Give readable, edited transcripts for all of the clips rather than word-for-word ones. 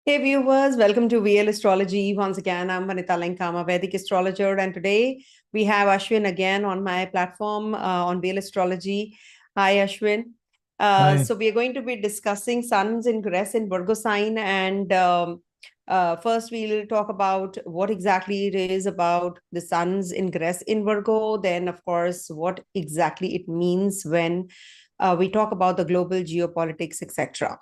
Hey viewers, welcome to VL Astrology. Once again, I'm Vanita Lankama, Vedic astrologer, and today we have Ashwin again on my platform on VL Astrology. Hi, Ashwin. Hi. So we are going to be discussing Sun's ingress in Virgo sign, and first we'll talk about what exactly it is about the Sun's ingress in Virgo. Then, of course, what exactly it means when we talk about the global geopolitics, etc.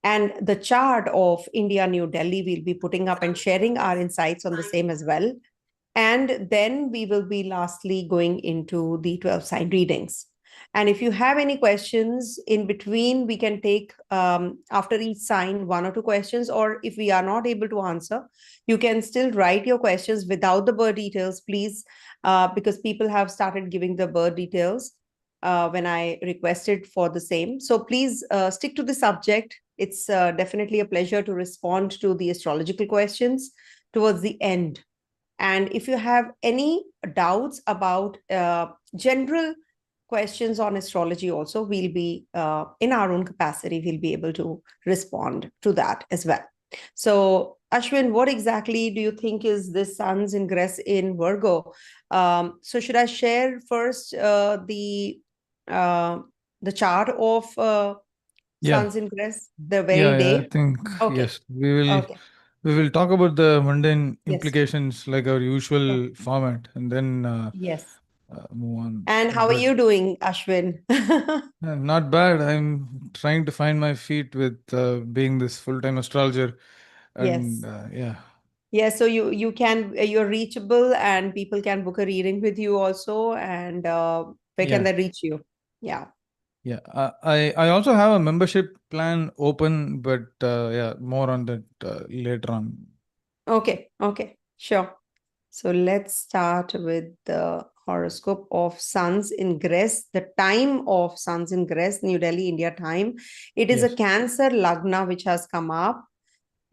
And the chart of India, New Delhi, we'll be putting up and sharing our insights on the same as well. And then we will be lastly going into the 12 sign readings. And if you have any questions in between, we can take after each sign one or two questions. Or if we are not able to answer, you can still write your questions without the birth details, please, because people have started giving the birth details when I requested for the same. So please stick to the subject. It's definitely a pleasure to respond to the astrological questions towards the end. And if you have any doubts about general questions on astrology, also, we'll be in our own capacity, we'll be able to respond to that as well. So, Ashwin, what exactly do you think is this Sun's ingress in Virgo? So, should I share first the chart of Yeah, Sun's ingress, the very yeah, I day? think Okay, yes. We okay, will talk about the mundane yes, implications like our sure. usual format, and then Yes. move on. And how are But you doing, Ashwin? not bad. I'm trying to find my feet with being this full-time astrologer, and Yes. yeah, Yes, so you can you're reachable and people can book a reading with you also, and where can yeah, they reach you? Yeah. yeah. I also have a membership plan open, but yeah, more on that later on. Okay, okay, sure. So let's start with the horoscope of Sun's ingress, the time of Sun's ingress, New Delhi, India time. It is a Yes. Cancer Lagna which has come up,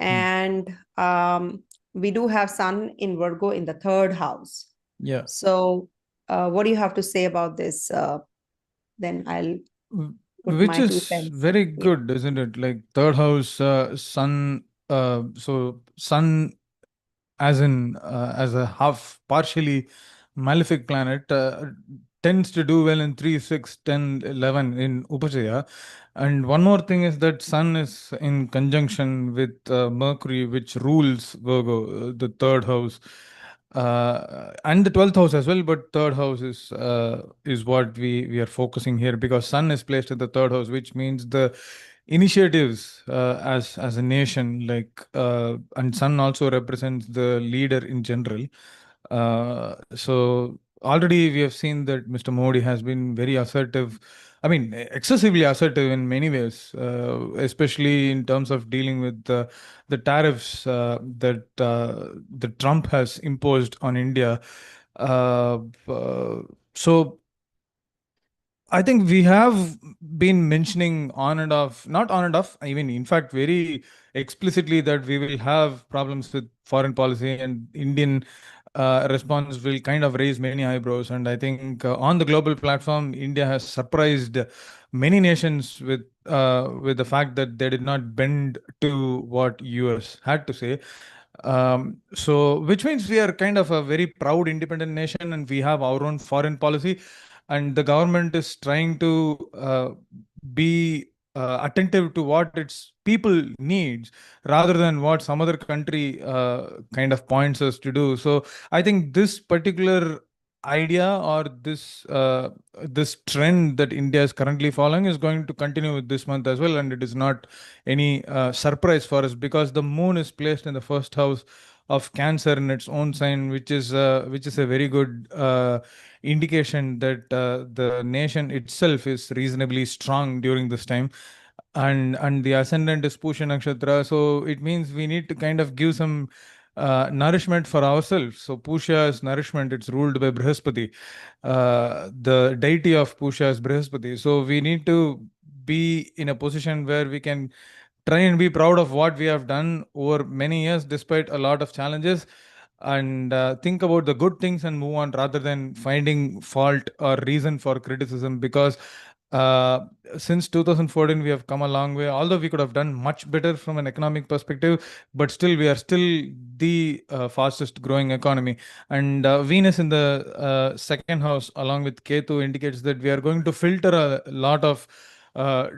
Hmm. and we do have Sun in Virgo in the third house. Yeah. So, what do you have to say about this? Then I'll put Which my two is cents. very Yeah. good, isn't it? Like third house, sun. So sun, as in as a half partially malefic planet, tends to do well in 3, 6, 10, 11 in Upachaya. And one more thing is that sun is in conjunction with Mercury, which rules Virgo, the third house, and the 12th house as well. But third house is what we are focusing here, because sun is placed in the third house, which means the initiatives as a nation, like and sun also represents the leader in general. So already we have seen that Mr. Modi has been very assertive, I mean excessively assertive in many ways, especially in terms of dealing with the tariffs that Trump has imposed on India. uh, uh, so I think we have been mentioning on and off, not on and off, I mean, in fact, very explicitly, that we will have problems with foreign policy, and Indian response will kind of raise many eyebrows. And I think on the global platform, India has surprised many nations with the fact that they did not bend to what US had to say. So, which means we are kind of a very proud independent nation, and we have our own foreign policy, and the government is trying to be attentive to what its people needs, rather than what some other country kind of points us to do. So I think this particular idea, or this trend that India is currently following, is going to continue with this month as well, and it is not any surprise for us, because the moon is placed in the first house of Cancer in its own sign, which is a very good indication that the nation itself is reasonably strong during this time. And the ascendant is Pusha Nakshatra, so it means we need to kind of give some nourishment for ourselves. So Pusha is nourishment, it's ruled by Brihaspati. The deity of Pusha is Brihaspati. So we need to be in a position where we can try and be proud of what we have done over many years despite a lot of challenges, and think about the good things and move on, rather than finding fault or reason for criticism, because Uh, since 2014, we have come a long way. Although we could have done much better from an economic perspective, but still, we are still the fastest growing economy. And Venus in the second house, along with Ketu, indicates that we are going to filter a lot of uh,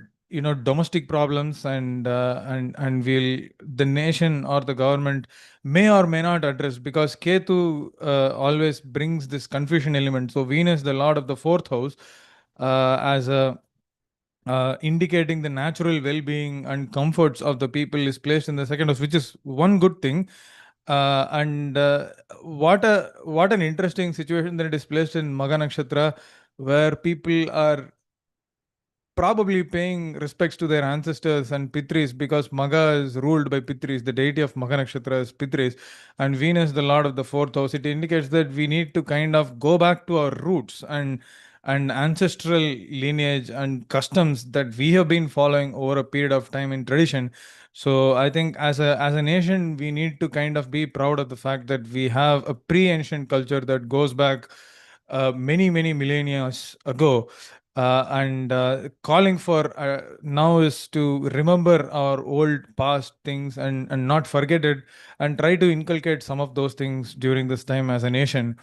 domestic problems, and will the nation or the government may or may not address, because Ketu always brings this confusion element. So Venus, the lord of the fourth house, as a indicating the natural well-being and comforts of the people, is placed in the second house, which is one good thing. And what an interesting situation that it is placed in Maga Nakshatra, where people are probably paying respects to their ancestors and Pitris, because Maga is ruled by Pitris. The deity of Maga Nakshatra is Pitris, and Venus, the lord of the fourth house. It indicates that we need to kind of go back to our roots and ancestral lineage and customs that we have been following over a period of time in tradition. So I think as a nation, we need to kind of be proud of the fact that we have a pre-ancient culture that goes back many millennia ago, and calling for now is to remember our old past things and not forget it, and try to inculcate some of those things during this time as a nation.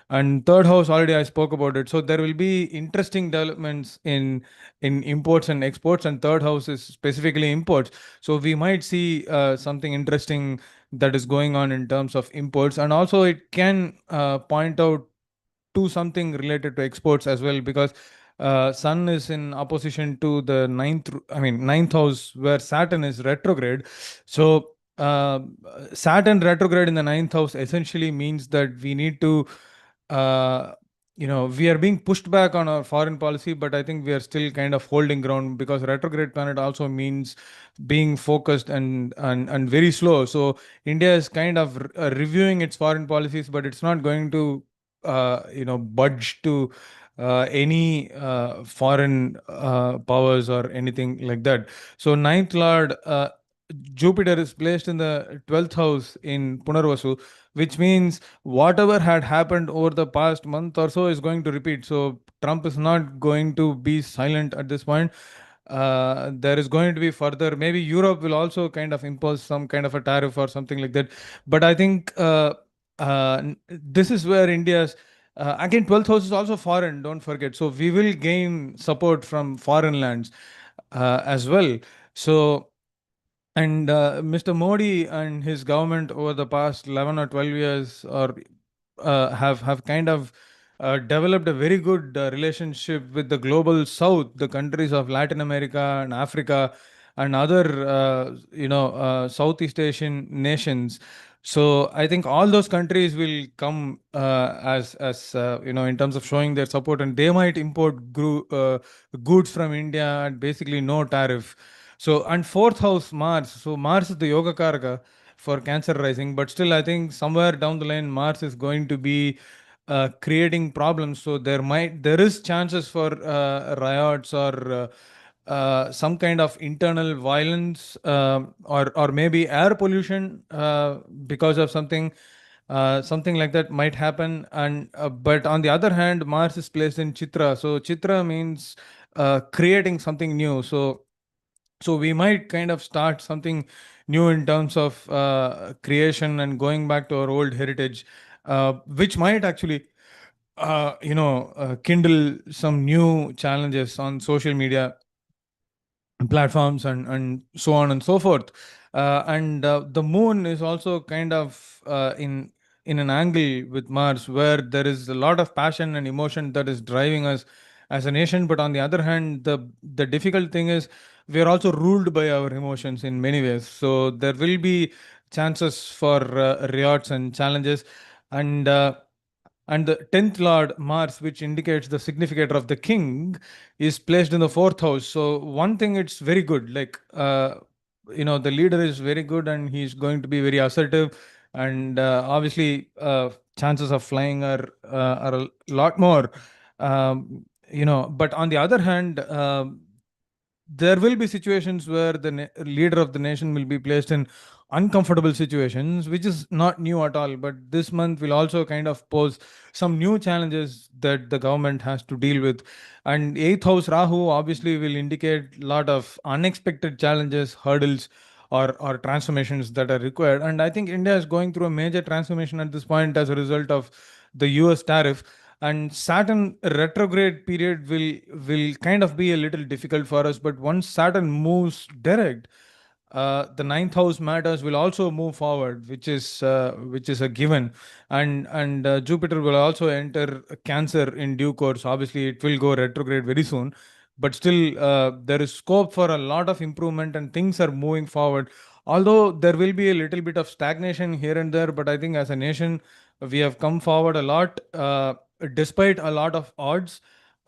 And third house, already I spoke about it, so there will be interesting developments in imports and exports, and third house is specifically imports. So we might see something interesting that is going on in terms of imports, and also it can point out to something related to exports as well, because Sun is in opposition to the ninth house, where Saturn is retrograde. So Saturn retrograde in the ninth house essentially means that we need to, uh, we are being pushed back on our foreign policy, but I think we are still kind of holding ground, because retrograde planet also means being focused and very slow. So India is kind of reviewing its foreign policies, but it's not going to budge to any foreign powers or anything like that. So ninth lord Jupiter is placed in the 12th house in Punarvasu, which means whatever had happened over the past month or so is going to repeat. So Trump is not going to be silent at this point. There is going to be further, maybe Europe will also kind of impose some kind of a tariff or something like that. But I think this is where India's again, 12th house is also foreign, don't forget. So we will gain support from foreign lands as well. So, and Mr. Modi and his government over the past 11 or 12 years, or have kind of developed a very good relationship with the global south, the countries of Latin America and Africa and other Southeast Asian nations. So I think all those countries will come as in terms of showing their support, and they might import goods from India at basically no tariff. So, and fourth house, Mars. So Mars is the Yoga Karaka for Cancer rising, but still I think somewhere down the line Mars is going to be creating problems. So there is chances for riots or some kind of internal violence, or maybe air pollution because of something like that might happen. And but on the other hand, Mars is placed in Chitra, so Chitra means creating something new. So we might kind of start something new in terms of creation and going back to our old heritage, which might actually kindle some new challenges on social media platforms and so on and so forth. And the moon is also kind of in an angle with Mars, where there is a lot of passion and emotion that is driving us as a nation. But on the other hand, the difficult thing is we are also ruled by our emotions in many ways. So there will be chances for riots and challenges. And uh, and the 10th Lord, Mars, which indicates the significator of the king, is placed in the fourth house. So, one thing, it's very good. Like, the leader is very good and he's going to be very assertive. And obviously, chances of flying are a lot more. But on the other hand, there will be situations where the leader of the nation will be placed in uncomfortable situations, which is not new at all. But this month will also kind of pose some new challenges that the government has to deal with. And eighth house Rahu obviously will indicate a lot of unexpected challenges, hurdles, or transformations that are required. And I think India is going through a major transformation at this point as a result of the US tariff. And Saturn retrograde period will kind of be a little difficult for us. But once Saturn moves direct, the ninth house matters will also move forward, which is a given. And Jupiter will also enter Cancer in due course. Obviously, it will go retrograde very soon, but still, there is scope for a lot of improvement, and things are moving forward. Although there will be a little bit of stagnation here and there, but I think as a nation, we have come forward a lot, despite a lot of odds.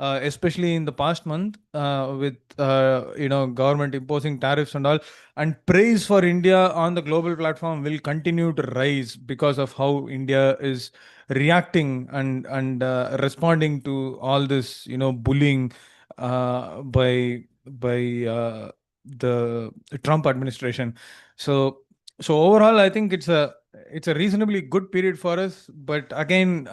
Especially in the past month, with government imposing tariffs and all, and praise for India on the global platform will continue to rise because of how India is reacting and responding to all this, bullying by the Trump administration. So overall, I think it's a reasonably good period for us. But again,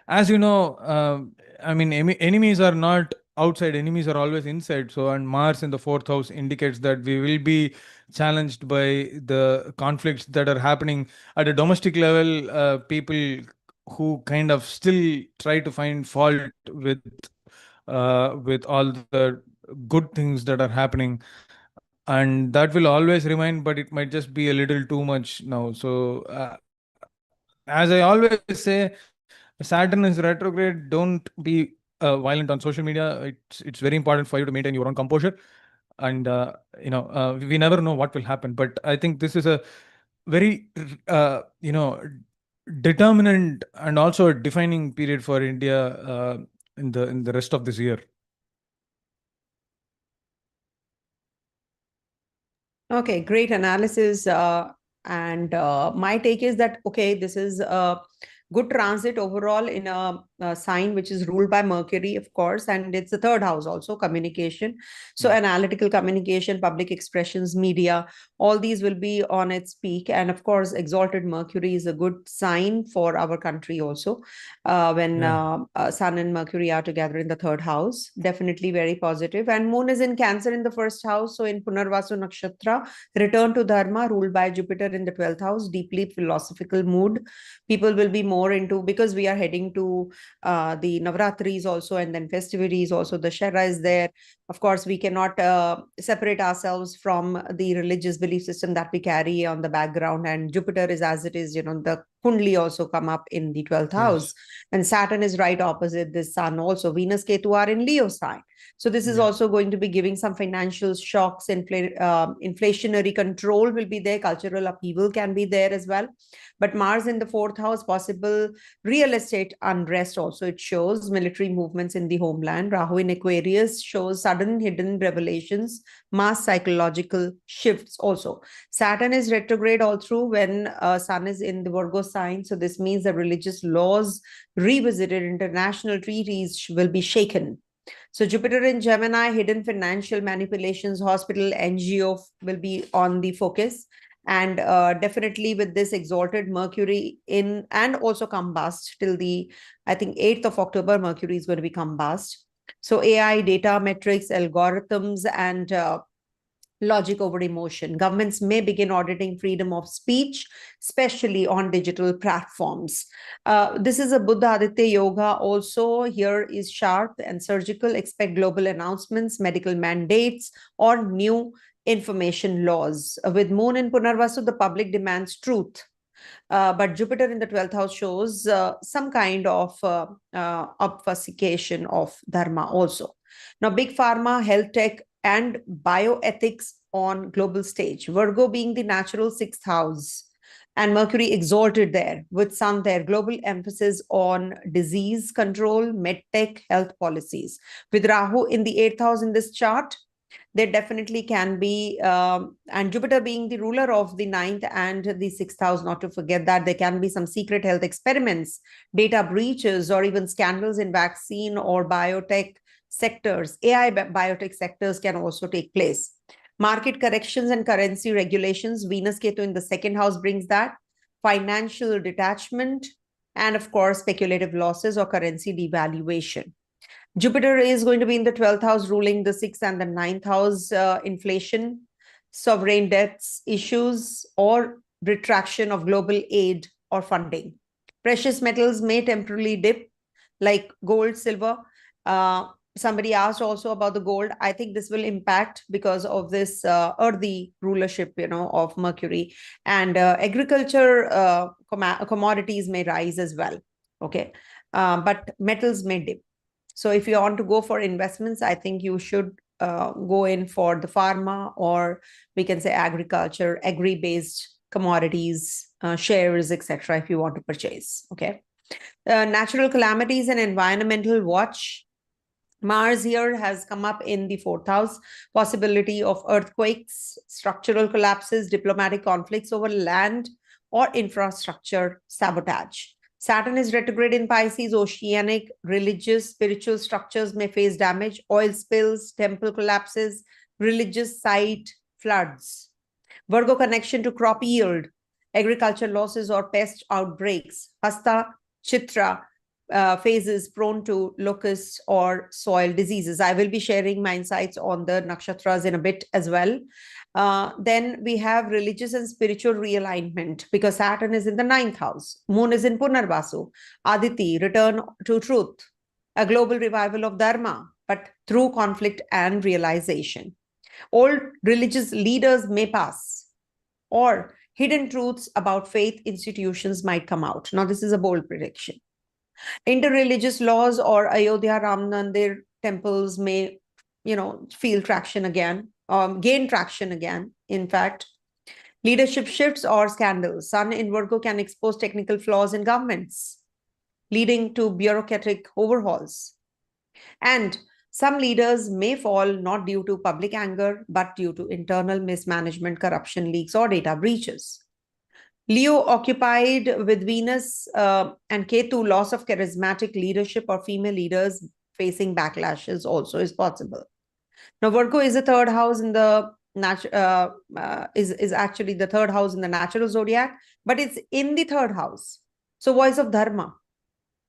as you know, I mean, enemies are not outside; enemies are always inside. So, and Mars in the fourth house indicates that we will be challenged by the conflicts that are happening at a domestic level. People who kind of still try to find fault with all the good things that are happening, and that will always remain, but it might just be a little too much now. So as I always say, Saturn is retrograde. Don't be violent on social media. It's very important for you to maintain your own composure. And we never know what will happen. But I think this is a very determinant and also a defining period for India in the rest of this year. Okay, great analysis. And my take is that, okay, this is a good transit overall in a sign which is ruled by Mercury, of course, and it's the third house also, communication. So analytical communication, public expressions, media, all these will be on its peak. And of course, exalted Mercury is a good sign for our country also. When Sun and Mercury are together in the third house, definitely very positive. And Moon is in Cancer in the first house. So in Punarvasu Nakshatra, return to Dharma, ruled by Jupiter in the 12th house, deeply philosophical mood. People will be more into, because we are heading to the Navratris also, and then festivities also, the Shara is there. Of course, we cannot separate ourselves from the religious belief system that we carry on the background. And Jupiter is as it is, the Kundli also come up in the 12th house. And Saturn is right opposite this Sun also. Venus, Ketu are in Leo sign. So this is also going to be giving some financial shocks. Inflationary control will be there. Cultural upheaval can be there as well. But Mars in the fourth house, possible real estate unrest also. It shows military movements in the homeland. Rahu in Aquarius shows sudden hidden revelations, mass psychological shifts also. Saturn is retrograde all through when Sun is in the Virgo sign. So this means the religious laws revisited, international treaties will be shaken. So Jupiter in Gemini, hidden financial manipulations, hospital, NGO will be on the focus. And definitely with this exalted Mercury in, and also combust till the, I think, 8th of October, Mercury is going to be combust. So AI, data, metrics, algorithms, and logic over emotion. Governments may begin auditing freedom of speech, especially on digital platforms. This is a Buddha Aditya Yoga also. Here is sharp and surgical. Expect global announcements, medical mandates, or new information laws. With Moon in Punarvasu, the public demands truth. But Jupiter in the 12th house shows some kind of obfuscation of dharma also. Now, big pharma, health tech, and bioethics on global stage. Virgo being the natural 6th house, and Mercury exalted there with Sun there. Global emphasis on disease control, medtech, health policies. With Rahu in the 8th house in this chart, there definitely can be, and Jupiter being the ruler of the 9th and the 6th house, not to forget that, there can be some secret health experiments, data breaches, or even scandals in vaccine or biotech sectors. AI biotech sectors can also take place. Market corrections and currency regulations. Venus Ketu in the second house brings that. Financial detachment, and of course, speculative losses or currency devaluation. Jupiter is going to be in the 12th house, ruling the 6th and the 9th house, inflation, sovereign debts issues, or retraction of global aid or funding. Precious metals may temporarily dip, like gold, silver. Somebody asked also about the gold. I think this will impact because of this earthy rulership, of Mercury. And agriculture commodities may rise as well. Okay. But metals may dip. So if you want to go for investments, I think you should go in for the pharma, or we can say agriculture, agri-based commodities, shares, etc. if you want to purchase. Okay. Natural calamities and environmental watch. Mars here has come up in the 4th house. Possibility of earthquakes, structural collapses, diplomatic conflicts over land or infrastructure sabotage. Saturn is retrograde in Pisces. Oceanic, religious, spiritual structures may face damage. Oil spills, temple collapses, religious site floods. Virgo connection to crop yield, agriculture losses or pest outbreaks. Hasta, Chitra phases prone to locusts or soil diseases. I will be sharing my insights on the nakshatras in a bit as well. Then we have religious and spiritual realignment, because Saturn is in the 9th house. Moon is in Punarvasu. Aditi, return to truth. A global revival of Dharma, but through conflict and realization. Old religious leaders may pass, or hidden truths about faith institutions might come out. Now, this is a bold prediction. Interreligious laws or Ayodhya Ram Mandir temples may, feel traction again, gain traction again. In fact, leadership shifts or scandals. Sun in Virgo can expose technical flaws in governments, leading to bureaucratic overhauls. And some leaders may fall not due to public anger, but due to internal mismanagement, corruption, leaks, or data breaches. Leo occupied with Venus and Ketu, loss of charismatic leadership or female leaders facing backlashes also is possible. Now, Virgo is the third house in the is actually the third house in the natural zodiac, but it's in the third house. So, voice of Dharma.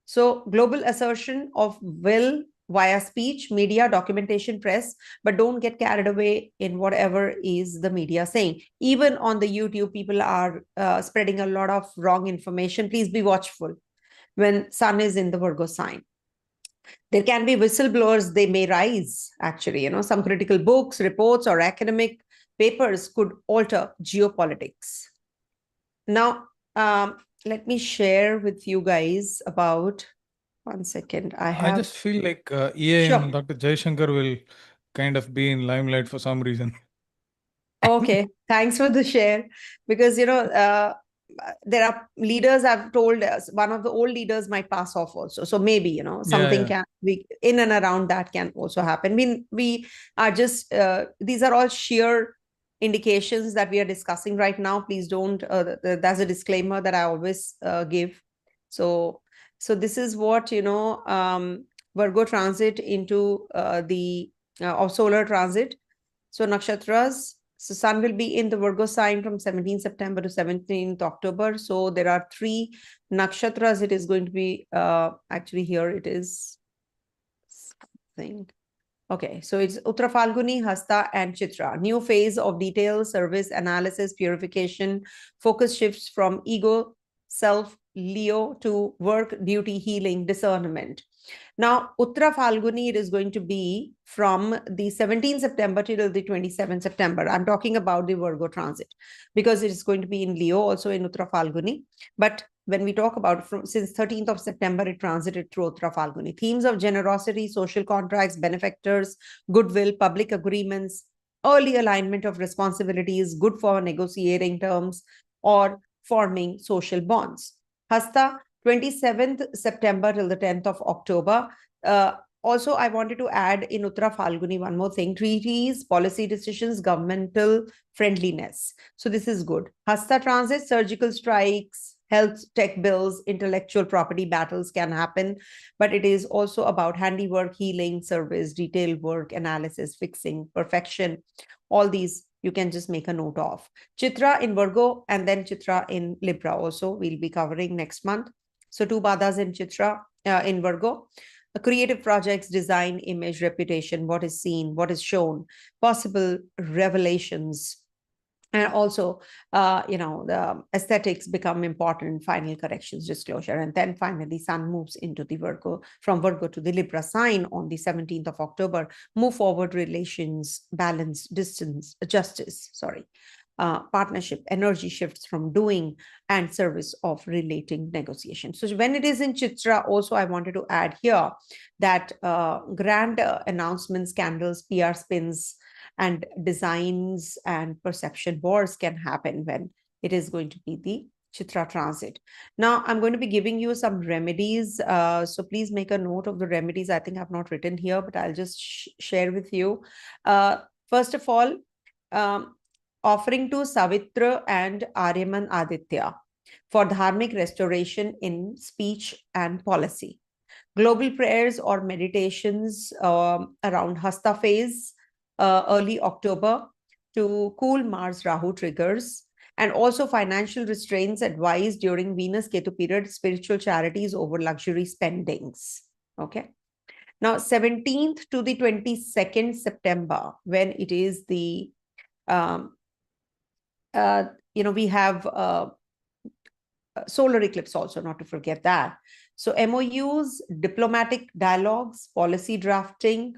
So, global assertion of will via speech, media, documentation, press, but don't get carried away in whatever is the media saying. Even on the YouTube, people are spreading a lot of wrong information. Please be watchful when Sun is in the Virgo sign. There can be whistleblowers, they may rise, actually. Some critical books, reports, or academic papers could alter geopolitics. Now, let me share with you guys about, one second. I just feel like EA Sure. and Dr. Jaishankar will kind of be in limelight for some reason. Okay, thanks for the share. Because, there are leaders I've told us, one of the old leaders might pass off also. So maybe, something can be in and around that can also happen. We are just, these are all sheer indications that we are discussing right now. Please don't, that's a disclaimer that I always give. So this is what, Virgo transit into the of solar transit. So nakshatras. So Sun will be in the Virgo sign from 17 September to 17th October. So there are 3 nakshatras. It is going to be, actually here it is something. Okay, so it's Uttara Falguni, Hasta, and Chitra. New phase of detail, service, analysis, purification. Focus shifts from ego, self, Leo to work, duty, healing, discernment. Now, Uttara Falguni, it is going to be from the 17th September till the 27th September. I'm talking about the Virgo transit because it is going to be in Leo, also in Uttara Falguni. But when we talk about since 13th of September, it transited through Uttara Falguni. Themes of generosity, social contracts, benefactors, goodwill, public agreements, early alignment of responsibilities, good for negotiating terms or forming social bonds. Hasta, 27th September till the 10th of October. Also, I wanted to add in Uttara Falguni one more thing: treaties, policy decisions, governmental friendliness. So this is good. Hasta transit, surgical strikes, health tech bills, intellectual property battles can happen, but it is also about handiwork, healing, service, detailed work, analysis, fixing, perfection. All these you can just make a note of. Chitra in Virgo and then Chitra in Libra also we'll be covering next month. So 2 badas in Chitra, in Virgo. Creative projects, design, image, reputation, what is seen, what is shown, possible revelations, and also the aesthetics become important, final corrections, disclosure. And then finally sun moves into the Virgo, from Virgo to the Libra sign on the 17th of October. Move forward, relations, balance, distance, justice, partnership, energy shifts from doing and service of relating, negotiation. So when it is in Chitra, also I wanted to add here that grand announcements, scandals, PR spins, and designs and perception wars can happen when it is going to be the Chitra transit. Now, I'm going to be giving you some remedies. So please make a note of the remedies. I think I've not written here, but I'll just share with you. First of all, offering to Savitra and Aryaman Aditya for dharmic restoration in speech and policy. Global prayers or meditations around Hasta phase, early October, to cool Mars Rahu triggers, and also financial restraints advised during Venus Ketu period, spiritual charities over luxury spendings. Okay. Now, 17th to the 22nd September, when it is the we have solar eclipse also, not to forget that. So MOUs, diplomatic dialogues, policy drafting,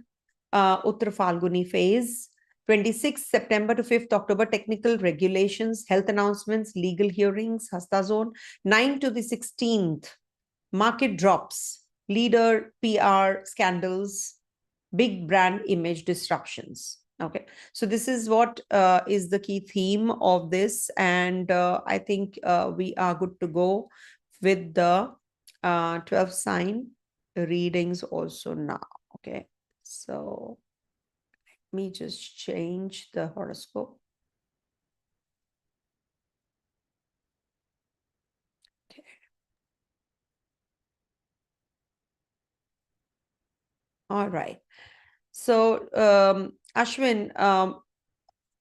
Uttar Falguni phase. 26th September to 5th October, technical regulations, health announcements, legal hearings, Hasta zone. 9th to the 16th, market drops, leader PR scandals, big brand image disruptions. Okay, so this is what is the key theme of this, and I think we are good to go with the 12 sign readings also now. Okay, so let me just change the horoscope. Okay. All right. So Ashwin,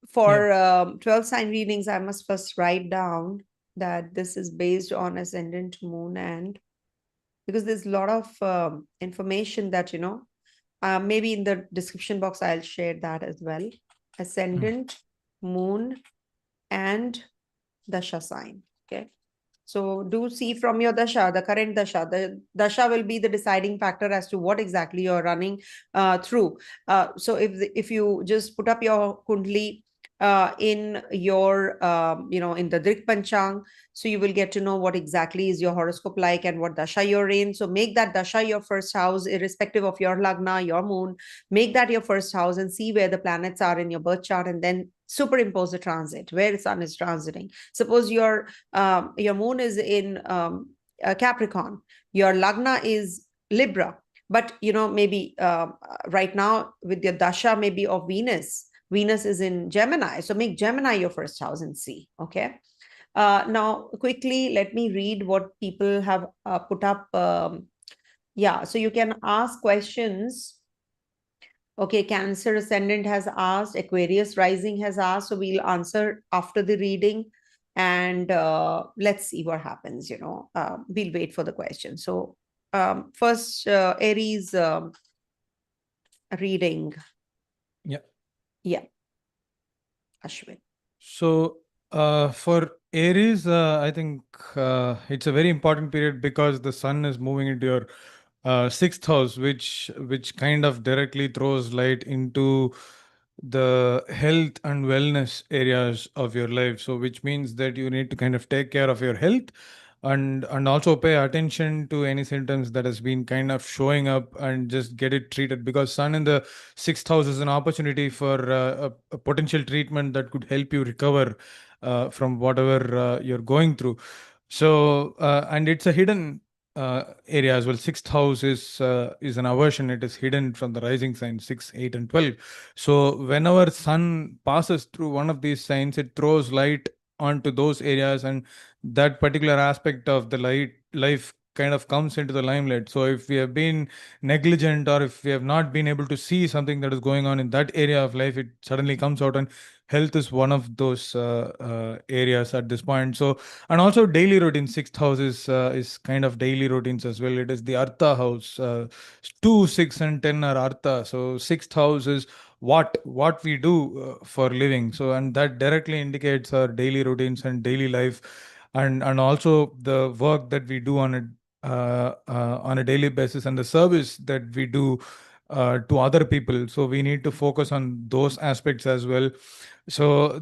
for 12 sign readings, I must first write down that this is based on ascendant, moon, and because there's a lot of information that, maybe in the description box, I'll share that as well. Ascendant, moon, and dasha sign. Okay. So do see from your dasha, the current dasha. The dasha will be the deciding factor as to what exactly you're running through. So if you just put up your kundli in your, in the Drik Panchang, so you will get to know what exactly is your horoscope like and what dasha you're in. So make that dasha your first house, irrespective of your lagna, your moon. Make that your first house and see where the planets are in your birth chart, and then superimpose the transit where the sun is transiting. Suppose your moon is in Capricorn, your lagna is Libra, but maybe right now with your dasha maybe of Venus is in Gemini. So make Gemini your first house and see. Okay. Now, quickly, let me read what people have put up. Yeah, so you can ask questions. Okay, Cancer ascendant has asked, Aquarius rising has asked. So we'll answer after the reading. And let's see what happens. We'll wait for the question. So first, Aries reading. Yeah. Ashwin. So for Aries, I think it's a very important period because the sun is moving into your sixth house, which kind of directly throws light into the health and wellness areas of your life. So which means that you need to kind of take care of your health and also pay attention to any symptoms that has been kind of showing up and just get it treated, because sun in the sixth house is an opportunity for a potential treatment that could help you recover from whatever you're going through. So and it's a hidden area as well. Sixth house is an aversion. It is hidden from the rising sign 6, 8, and 12. So whenever sun passes through one of these signs, it throws light onto those areas, and that particular aspect of the life kind of comes into the limelight. So if we have been negligent, or if we have not been able to see something that is going on in that area of life, it suddenly comes out, and health is one of those areas at this point. So, and also daily routine, sixth house is kind of daily routines as well. It is the Artha house. 2, 6, and 10 are Artha. So sixth house is what we do for living. So, and that directly indicates our daily routines and daily life, and also the work that we do on a daily basis, and the service that we do to other people. So we need to focus on those aspects as well. So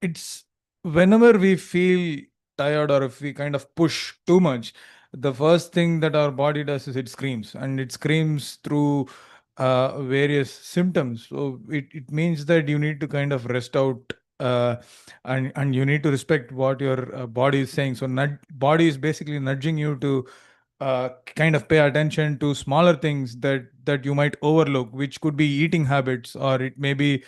it's whenever we feel tired, or if we kind of push too much, the first thing that our body does is it screams, and it screams through various symptoms. So it means that you need to kind of rest out, and you need to respect what your body is saying. So body is basically nudging you to kind of pay attention to smaller things that you might overlook, which could be eating habits, or it may be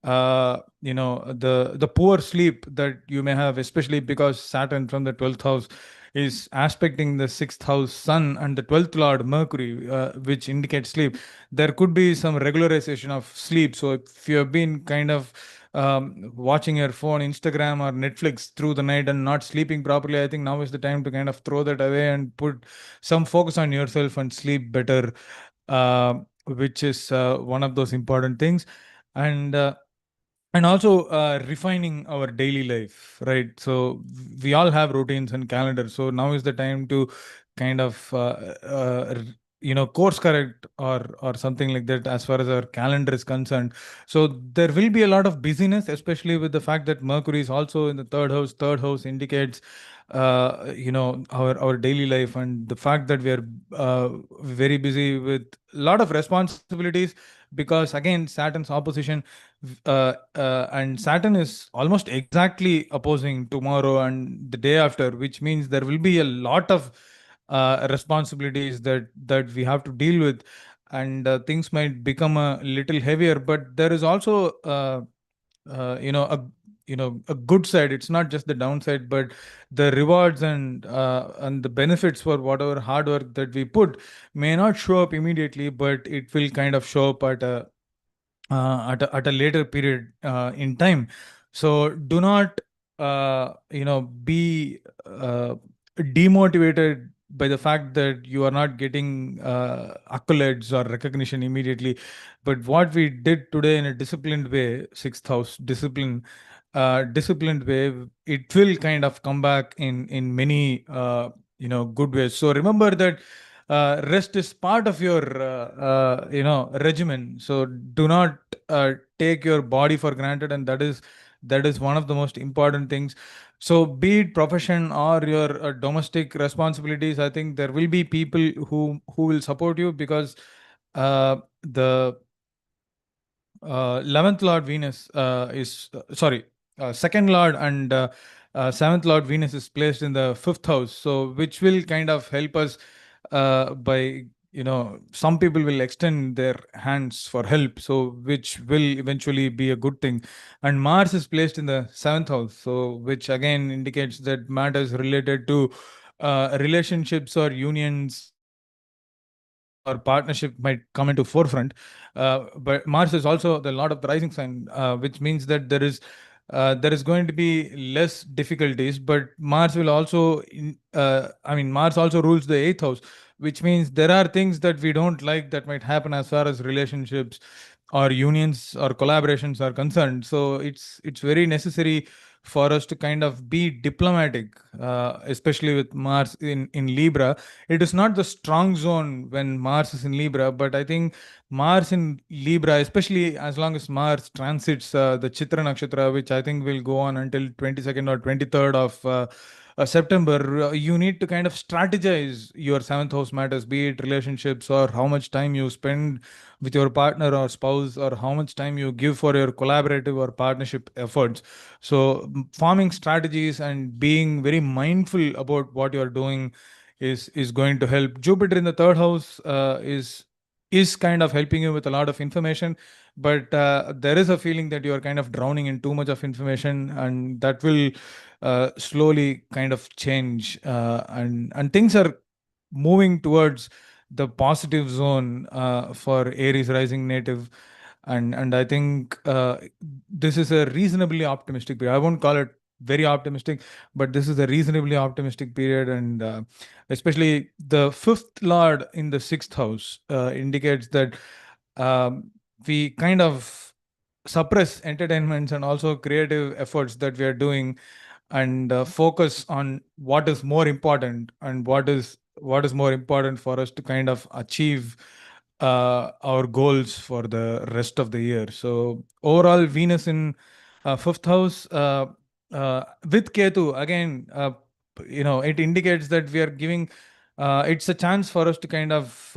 the poor sleep that you may have, especially because Saturn from the 12th house is aspecting the 6th house sun and the 12th lord Mercury, which indicates sleep. There could be some regularization of sleep. So if you have been kind of watching your phone, Instagram, or Netflix through the night and not sleeping properly, I think now is the time to kind of throw that away and put some focus on yourself and sleep better, which is one of those important things. And also refining our daily life, right? So we all have routines and calendars. So now is the time to kind of course correct, or something like that, as far as our calendar is concerned. So there will be a lot of busyness, especially with the fact that Mercury is also in the third house. Third house indicates our daily life, and the fact that we are very busy with a lot of responsibilities, because again Saturn's opposition, and Saturn is almost exactly opposing tomorrow and the day after, which means there will be a lot of responsibilities that we have to deal with, and things might become a little heavier. But there is also uh, you know a a good side. It's not just the downside, but the rewards and the benefits for whatever hard work that we put may not show up immediately, but it will kind of show up at a later period in time. So do not be demotivated by the fact that you are not getting accolades or recognition immediately. But what we did today in a disciplined way, sixth house discipline, disciplined way, it will kind of come back in many good ways. So remember that rest is part of your regimen. So do not take your body for granted, and that is one of the most important things. So be it profession or your domestic responsibilities, I think there will be people who will support you, because the 11th Lord Venus is sorry, second Lord and seventh Lord Venus is placed in the fifth house. So, which will kind of help us by, some people will extend their hands for help. So, which will eventually be a good thing. And Mars is placed in the seventh house. So, which again indicates that matters related to relationships or unions or partnership might come into forefront. But Mars is also the lord of the rising sign, which means that there is going to be less difficulties. But Mars will also, Mars also rules the eighth house, which means there are things that we don't like that might happen as far as relationships or unions or collaborations are concerned. So it's very necessary for us to kind of be diplomatic, especially with Mars in Libra. It is not the strong zone when Mars is in Libra, but I think Mars in Libra, especially as long as Mars transits the Chitra Nakshatra, which I think will go on until 22nd or 23rd of September, you need to kind of strategize your seventh house matters, be it relationships or how much time you spend with your partner or spouse, or how much time you give for your collaborative or partnership efforts. So, forming strategies and being very mindful about what you're doing is going to help. Jupiter in the third house is kind of helping you with a lot of information, but there is a feeling that you are kind of drowning in too much of information, and that will slowly kind of change, and things are moving towards the positive zone for Aries rising native. And I think this is a reasonably optimistic period. I won't call it very optimistic, but this is a reasonably optimistic period. And especially the fifth lord in the sixth house indicates that um, we kind of suppress entertainments and also creative efforts that we are doing, and focus on what is more important, and what is more important for us to kind of achieve our goals for the rest of the year. So overall, Venus in fifth house with Ketu again, it indicates that we are giving. It's a chance for us to kind of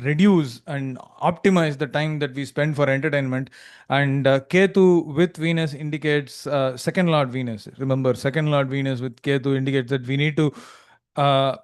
reduce and optimize the time that we spend for entertainment. And Ketu with Venus indicates second lord Venus. Remember, second lord Venus with Ketu indicates that we need to uh,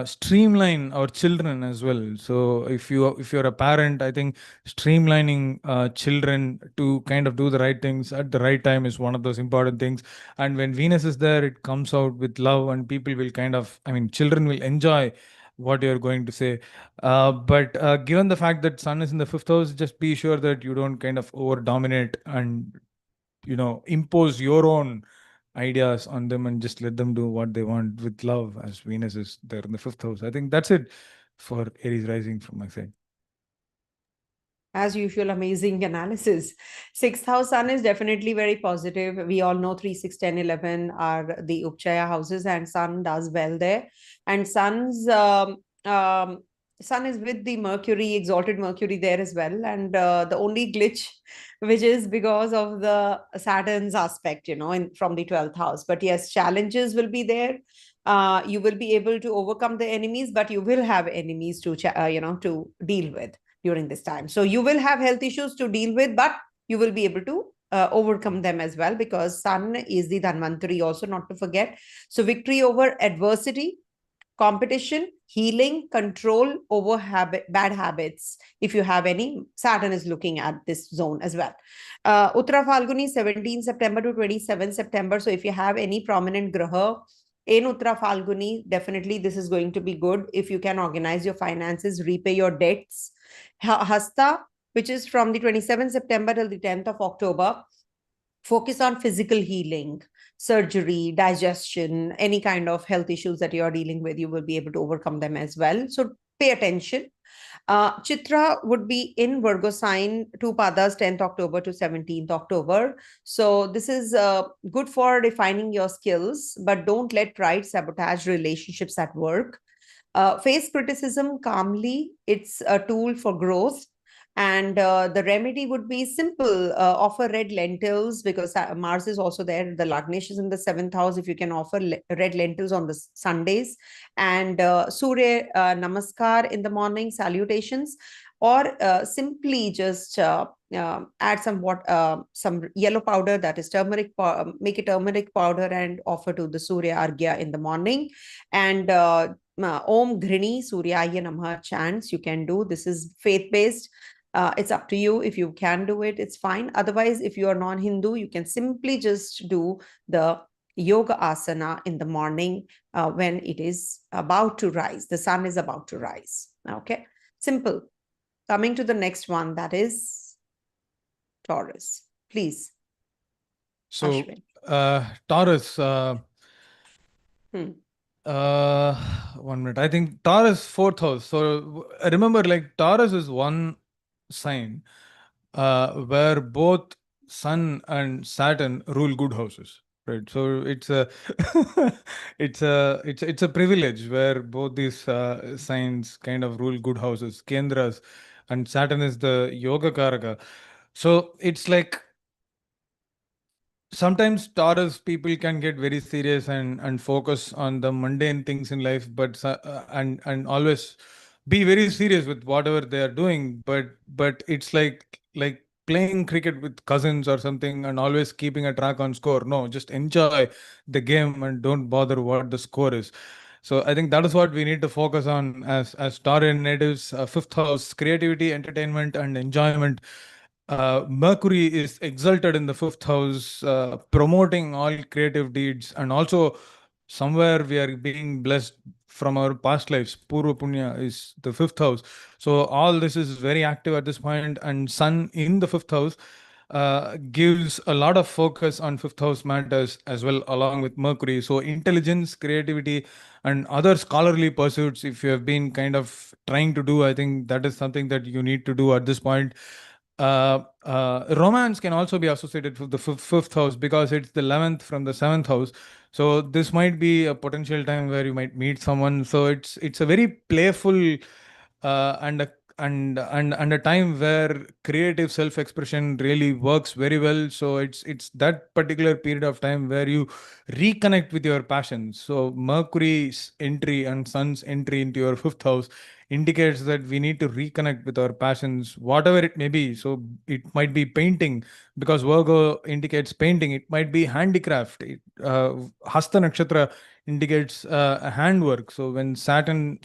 streamline our children as well. So if you're a parent, I think streamlining children to kind of do the right things at the right time is one of those important things. And when Venus is there, it comes out with love, and people will kind of, I mean, children will enjoy what you're going to say. But given the fact that Sun is in the fifth house, just be sure that you don't kind of over dominate and impose your own ideas on them, and just let them do what they want with love, as Venus is there in the fifth house. I think that's it for Aries rising from my side. As usual, amazing analysis. Sixth house sun is definitely very positive. We all know 3, 6, 10, 11 are the Upchaya houses, and sun does well there. And sun is with the Mercury, exalted Mercury there as well. And the only glitch, which is because of the Saturn's aspect, from the 12th house. But yes, challenges will be there. You will be able to overcome the enemies, but you will have enemies to deal with during this time. So you will have health issues to deal with, but you will be able to overcome them as well, because sun is the Dhanvantari also, not to forget. So victory over adversity, competition, healing, control over bad habits. If you have any, Saturn is looking at this zone as well. Uttara Falguni, 17 September to 27 September. So if you have any prominent graha in Uttara Falguni, definitely this is going to be good. If you can organize your finances, repay your debts. Hasta, which is from the 27th September till the 10th of October, focus on physical healing, surgery, digestion, any kind of health issues that you are dealing with, you will be able to overcome them as well. So pay attention. Chitra would be in Virgo sign, two padas, 10th October to 17th October. So this is good for defining your skills, but don't let pride sabotage relationships at work. Face criticism calmly. It's a tool for growth. And the remedy would be simple. Offer red lentils, because Mars is also there. The Lagnesh is in the 7th house. If you can offer red lentils on the Sundays, and Surya Namaskar in the morning, salutations, or simply just add some yellow powder, that is turmeric, make a turmeric powder and offer to the Surya Argya in the morning. And Om Grini Suryaya Namah chants you can do. This is faith-based. It's up to you. If you can do it, it's fine. Otherwise, if you are non-Hindu, you can simply just do the yoga asana in the morning when it is about to rise. The sun is about to rise. Okay, simple. Coming to the next one, that is Taurus. Please. So, Ashwin. Taurus. Hmm. 1 minute. I think Taurus fourth house. So remember, like Taurus is one sign where both Sun and Saturn rule good houses, right? So it's a it's a privilege where both these signs kind of rule good houses, Kendras, and Saturn is the Yoga Karaka. So it's like sometimes Taurus people can get very serious and focus on the mundane things in life, but and always be very serious with whatever they are doing. But it's like playing cricket with cousins or something, and always keeping a track on score. No, just enjoy the game and don't bother what the score is. So I think that is what we need to focus on as Taurian natives. Fifth house, creativity, entertainment, and enjoyment Mercury is exalted in the fifth house, promoting all creative deeds, and also somewhere we are being blessed from our past lives. Purva Punya is the fifth house. So all this is very active at this point, and Sun in the fifth house gives a lot of focus on fifth house matters as well, along with Mercury. So intelligence, creativity, and other scholarly pursuits, if you have been kind of trying to do, I think that is something that you need to do at this point. Romance can also be associated with the fifth house because it's the 11th from the seventh house. So this might be a potential time where you might meet someone. So it's a very playful and a time where creative self-expression really works very well. So it's that particular period of time where you reconnect with your passions. So Mercury's entry and Sun's entry into your fifth house indicates that we need to reconnect with our passions, whatever it may be. So it might be painting, because Virgo indicates painting. It might be handicraft. Hasta Nakshatra indicates handwork. So when Sun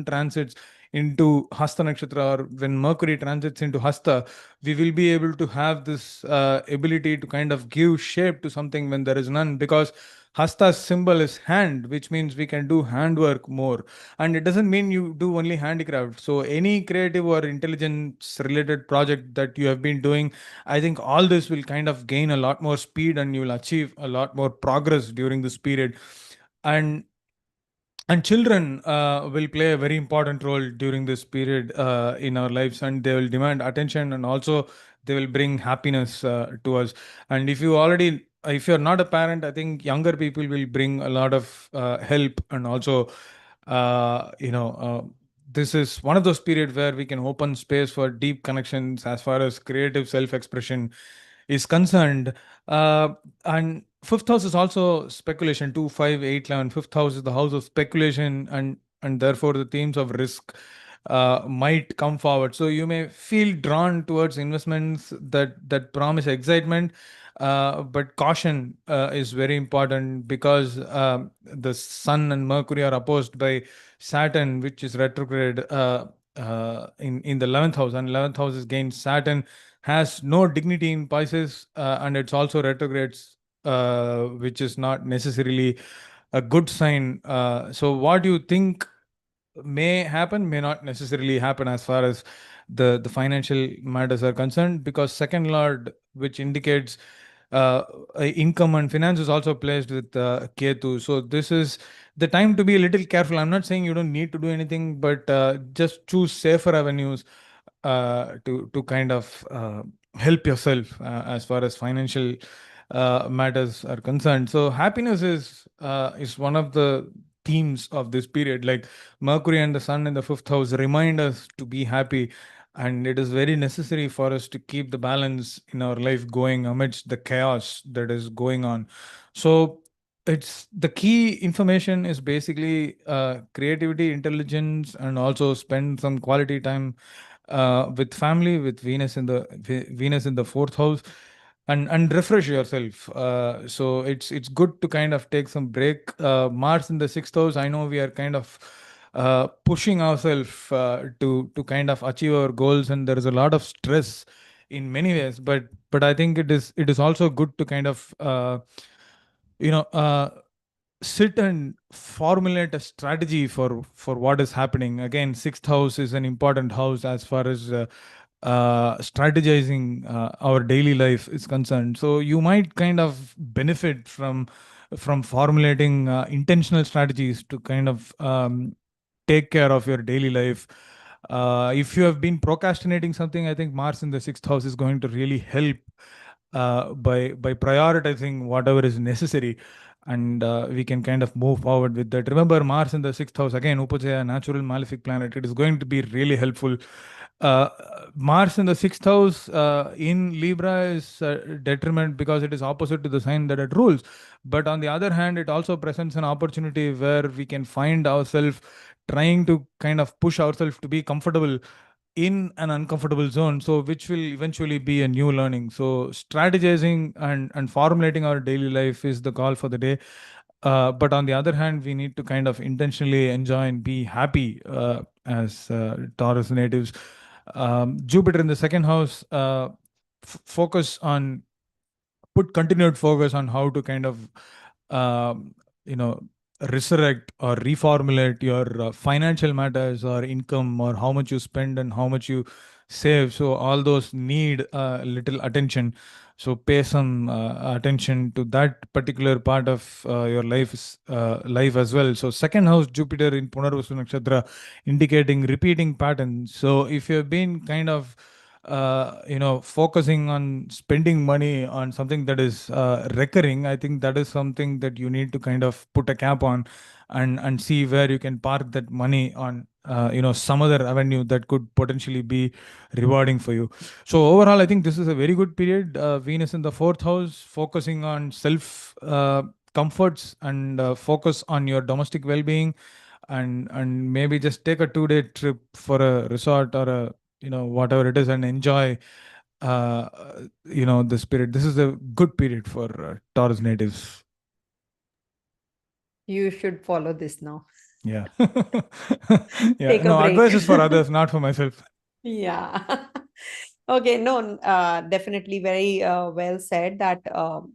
transits into Hasta Nakshatra, or when Mercury transits into Hasta, we will be able to have this ability to kind of give shape to something when there is none, because Hasta's symbol is hand, which means we can do handwork more. And it doesn't mean you do only handicraft. So any creative or intelligence related project that you have been doing, I think all this will kind of gain a lot more speed, and you will achieve a lot more progress during this period. And children will play a very important role during this period in our lives, and they will demand attention, and also they will bring happiness to us. And if you're not a parent, I think younger people will bring a lot of help, and also, uh, you know, uh, this is one of those periods where we can open space for deep connections as far as creative self-expression is concerned. And fifth house is also speculation. 2, 5, 8, 11. Fifth house is the house of speculation, and therefore the themes of risk might come forward. So you may feel drawn towards investments that promise excitement, but caution is very important, because the Sun and Mercury are opposed by Saturn, which is retrograde in the 11th house, and 11th house is gained. Saturn has no dignity in Pisces, and it's also retrogrades, which is not necessarily a good sign. So what you think may happen may not necessarily happen as far as the financial matters are concerned, because second lord, which indicates income and finance, is also placed with Ketu. So this is the time to be a little careful. I'm not saying you don't need to do anything, but just choose safer avenues to kind of help yourself as far as financial matters are concerned. So happiness is one of the themes of this period. Like Mercury and the Sun in the fifth house remind us to be happy, and it is very necessary for us to keep the balance in our life going amidst the chaos that is going on. So it's the key information is basically creativity, intelligence, and also spend some quality time with family, with Venus in the fourth house, and refresh yourself. So it's good to kind of take some break. Mars in the sixth house, I know we are kind of pushing ourselves to kind of achieve our goals, and there is a lot of stress in many ways. But I think it is also good to kind of you know sit and formulate a strategy for what is happening. Again, sixth house is an important house as far as strategizing our daily life is concerned. So you might kind of benefit from formulating intentional strategies to kind of take care of your daily life. If you have been procrastinating something, I think Mars in the sixth house is going to really help by prioritizing whatever is necessary, and we can kind of move forward with that. Remember, Mars in the sixth house, again, Upajaya, natural malefic planet. It is going to be really helpful. Uh, Mars in the sixth house in Libra is detriment because it is opposite to the sign that it rules. But on the other hand, it also presents an opportunity where we can find ourselves trying to kind of push ourselves to be comfortable in an uncomfortable zone, so which will eventually be a new learning. So strategizing and formulating our daily life is the call for the day. But on the other hand, we need to kind of intentionally enjoy and be happy as Taurus natives. Jupiter in the second house, focus on, put continued focus on how to kind of, um, you know, resurrect or reformulate your financial matters or income, or how much you spend and how much you save. So all those need little attention. So pay some attention to that particular part of your life as well. So second house Jupiter in Punarvasu Nakshatra, indicating repeating patterns. So if you've been kind of focusing on spending money on something that is recurring, I think that is something that you need to kind of put a cap on, and see where you can park that money on, some other avenue that could potentially be rewarding for you. So overall, I think this is a very good period. Venus in the fourth house, focusing on self comforts, and focus on your domestic well-being, and maybe just take a 2-day trip for a resort or a, whatever it is, and enjoy uh the spirit. This is a good period for Taurus natives. You should follow this now. Yeah. Yeah, Take a no, break. advice is for others, not for myself. Yeah. Okay, no, definitely very well said that,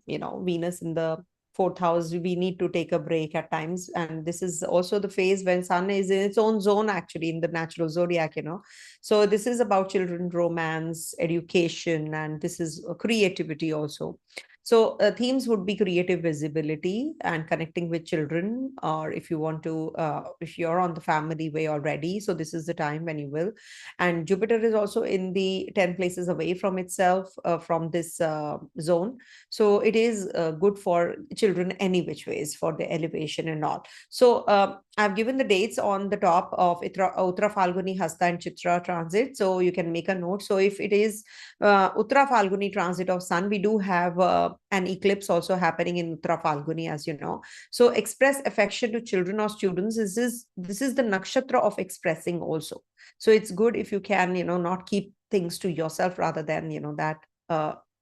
Venus in the fourth house, we need to take a break at times. And this is also the phase when Sun is in its own zone, actually, in the natural zodiac. So this is about children, romance, education, and this is creativity also. So themes would be creative visibility and connecting with children, or if you want to, if you're on the family way already, so this is the time when you will. And Jupiter is also in the 10 places away from itself, from this zone. So it is good for children any which ways, for the elevation and all. So I've given the dates on the top of Uttara Falguni, Hasta and Chitra transit, so you can make a note. So if it is Uttara Falguni transit of Sun, we do have an eclipse also happening in Uttara Falguni, as you know. So express affection to children or students. This is the nakshatra of expressing also. So it's good if you can, not keep things to yourself, rather than, that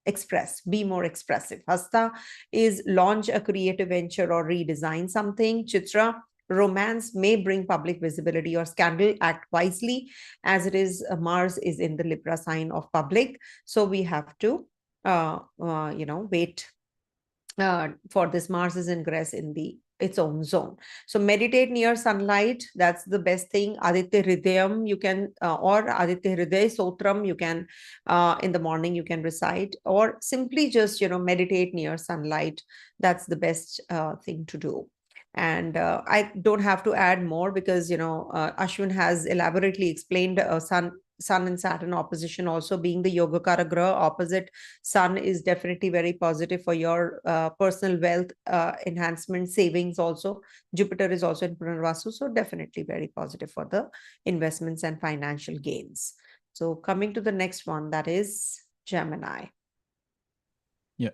express, be more expressive. Hasta is launch a creative venture or redesign something. Chitra, romance may bring public visibility or scandal, act wisely, as it is Mars is in the Libra sign of public. So we have to wait for this Mars's ingress in its own zone. So meditate near sunlight. That's the best thing. Aditya Hridayam, you can, or Aditya Hriday Sotram, you can, in the morning, you can recite, or simply just, meditate near sunlight. That's the best thing to do. And I don't have to add more, because, Ashwin has elaborately explained Sun and Saturn opposition also being the Yogacara Graha opposite Sun is definitely very positive for your personal wealth enhancement, savings also. Jupiter is also in Punarvasu, so definitely very positive for the investments and financial gains. So coming to the next one, that is Gemini. Yeah.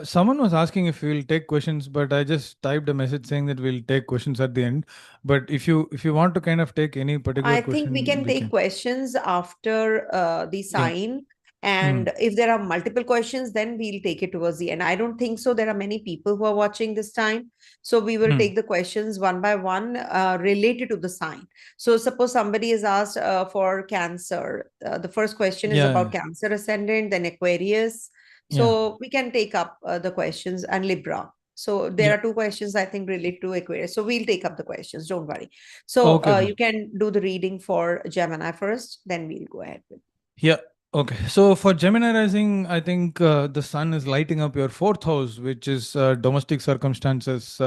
Someone was asking if we'll take questions, but I just typed a message saying that we'll take questions at the end. But if you want to kind of take any particular I think we question, can we take can. questions after the Yeah. sign. Mm. And if there are multiple questions, then we'll take it towards the end. I don't think so. There are many people who are watching this time. So we will Mm. take the questions one by one related to the sign. So suppose somebody is asked for Cancer. The first question is about Yeah. Cancer ascendant, then Aquarius. Yeah. So we can take up the questions, and Libra. So there Yeah. are two questions, I think, related to Aquarius. So we'll take up the questions. Don't worry. So Okay. you can do the reading for Gemini first, then we'll go ahead with. Yeah. Okay. So for Gemini rising, I think the sun is lighting up your fourth house, which is domestic circumstances,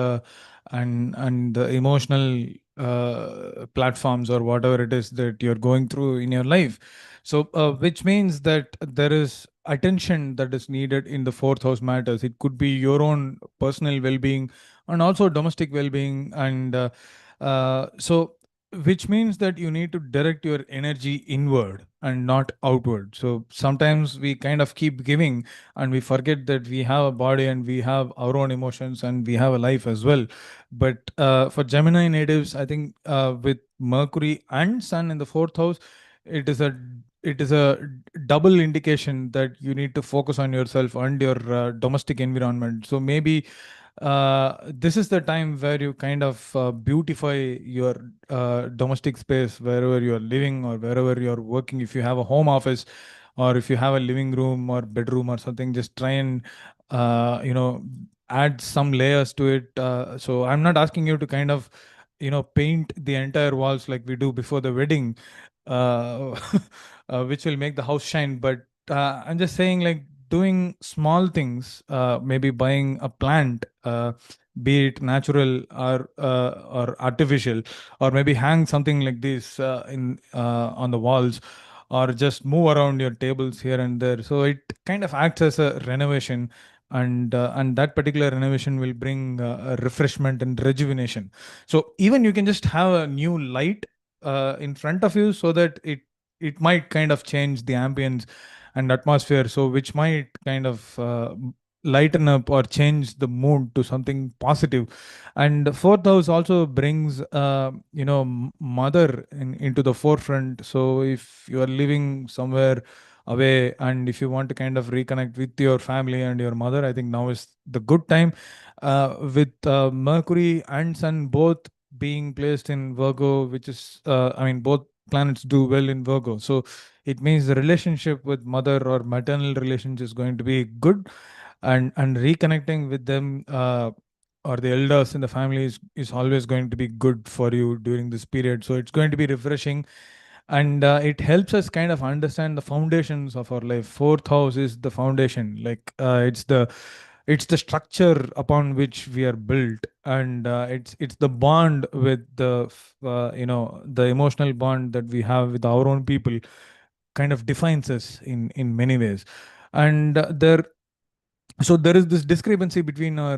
and the emotional platforms, or whatever it is that you're going through in your life. So which means that there is attention that is needed in the fourth house matters. It could be your own personal well-being and also domestic well-being, and so which means that you need to direct your energy inward and not outward. So sometimes we kind of keep giving, and we forget that we have a body and we have our own emotions and we have a life as well. But for Gemini natives, I think with Mercury and Sun in the fourth house, it is a it is a double indication that you need to focus on yourself and your domestic environment. So maybe this is the time where you kind of beautify your domestic space wherever you are living or wherever you are working. If you have a home office or if you have a living room or bedroom or something, just try and add some layers to it. So I'm not asking you to kind of paint the entire walls like we do before the wedding, uh, which will make the house shine. But I'm just saying, like, doing small things, maybe buying a plant, be it natural or artificial, or maybe hang something like this in on the walls, or just move around your tables here and there. So it kind of acts as a renovation, and that particular renovation will bring a refreshment and rejuvenation. So even you can just have a new light in front of you, so that it might kind of change the ambience and atmosphere, so which might kind of lighten up or change the mood to something positive. And fourth house also brings mother into the forefront. So if you are living somewhere away and if you want to kind of reconnect with your family and your mother, I think now is the good time, with Mercury and Sun both being placed in Virgo, which is both planets do well in Virgo. So it means the relationship with mother or maternal relations is going to be good, and reconnecting with them, or the elders in the family is always going to be good for you during this period. So it's going to be refreshing, and it helps us kind of understand the foundations of our life. Fourth house is the foundation, like it's the structure upon which we are built, and it's the bond with the emotional bond that we have with our own people, kind of defines us in many ways. And there is this discrepancy between our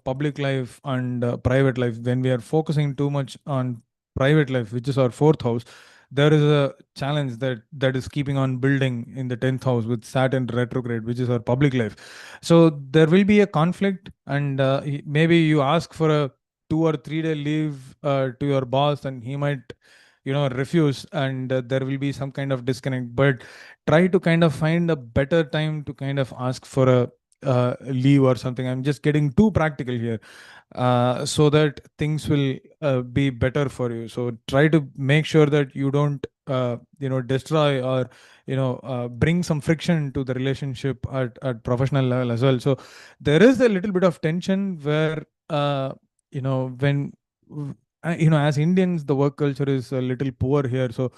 public life and private life. When we are focusing too much on private life, which is our fourth house, there is a challenge that is keeping on building in the 10th house with Saturn retrograde, which is our public life. So there will be a conflict, and maybe you ask for a 2 or 3 day leave to your boss, and he might refuse, and there will be some kind of disconnect. But try to kind of find a better time to kind of ask for a leave or something. I'm just getting too practical here, so that things will be better for you. So try to make sure that you don't destroy or bring some friction to the relationship at professional level as well. So there is a little bit of tension where when as Indians, the work culture is a little poor here. So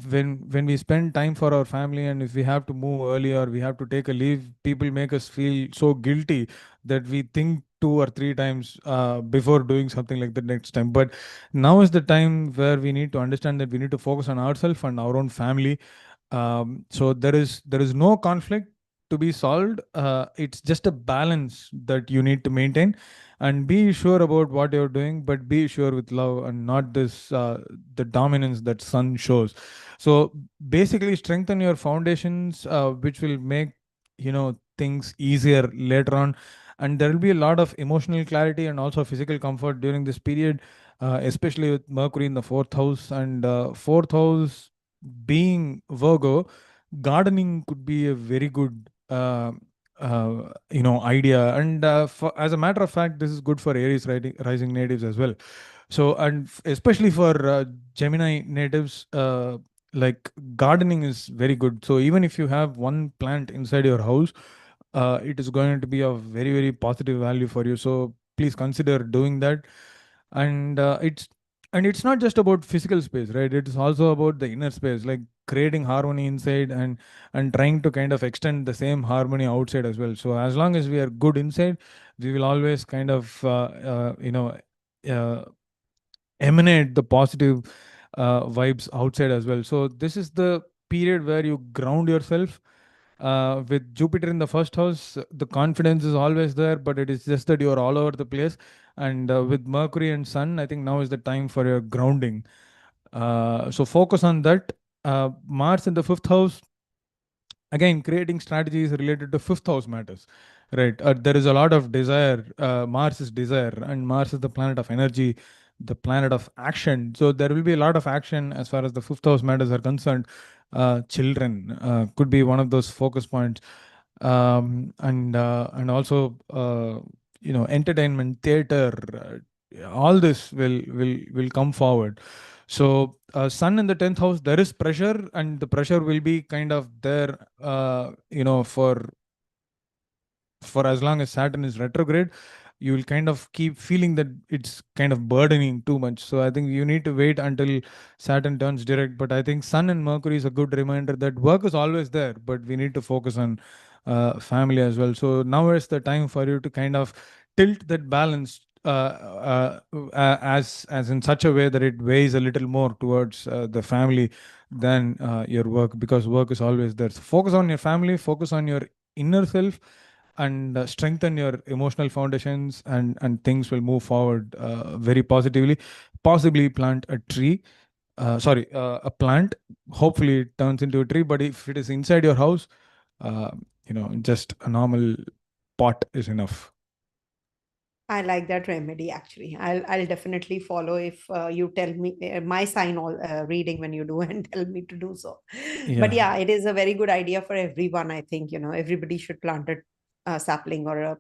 when we spend time for our family, and if we have to move early or we have to take a leave, people make us feel so guilty that we think 2 or 3 times before doing something like the next time. But now is the time where we need to understand that we need to focus on ourselves and our own family. So there is no conflict to be solved. It's just a balance that you need to maintain, and be sure about what you're doing, but be sure with love and not this the dominance that Sun shows. So basically, strengthen your foundations, which will make things easier later on, and there will be a lot of emotional clarity and also physical comfort during this period, especially with Mercury in the fourth house. And fourth house being Virgo, gardening could be a very good idea. And as a matter of fact, this is good for Aries rising natives as well. So, and especially for Gemini natives, like, gardening is very good. So even if you have one plant inside your house, it is going to be of very, very positive value for you. So please consider doing that. And it's not just about physical space, right? It is also about the inner space, like creating harmony inside, and trying to kind of extend the same harmony outside as well. So as long as we are good inside, we will always kind of uh, emanate the positive vibes outside as well. So this is the period where you ground yourself. With Jupiter in the first house, the confidence is always there, but it is just that you are all over the place. And with Mercury and Sun, I think now is the time for your grounding. So focus on that. Mars in the fifth house, again, creating strategies related to fifth house matters, right? There is a lot of desire. Mars is desire, and Mars is the planet of energy, the planet of action. So there will be a lot of action as far as the fifth house matters are concerned. Children could be one of those focus points, and also entertainment, theater, all this will come forward. So sun in the 10th house, there is pressure, and the pressure will be kind of there, for as long as Saturn is retrograde. You will kind of keep feeling that it's kind of burdening too much. So I think you need to wait until Saturn turns direct. But I think Sun and Mercury is a good reminder that work is always there, but we need to focus on family as well. So now is the time for you to kind of tilt that balance, as in such a way that it weighs a little more towards the family than your work, because work is always there. So focus on your family, focus on your inner self, and strengthen your emotional foundations, and things will move forward very positively. Possibly plant a tree, a plant. Hopefully it turns into a tree, but if it is inside your house, just a normal pot is enough. I like that remedy actually. I'll definitely follow if you tell me my sign all reading when you do and tell me to do so. But Yeah. yeah, it is a very good idea for everyone. I think everybody should plant a sapling or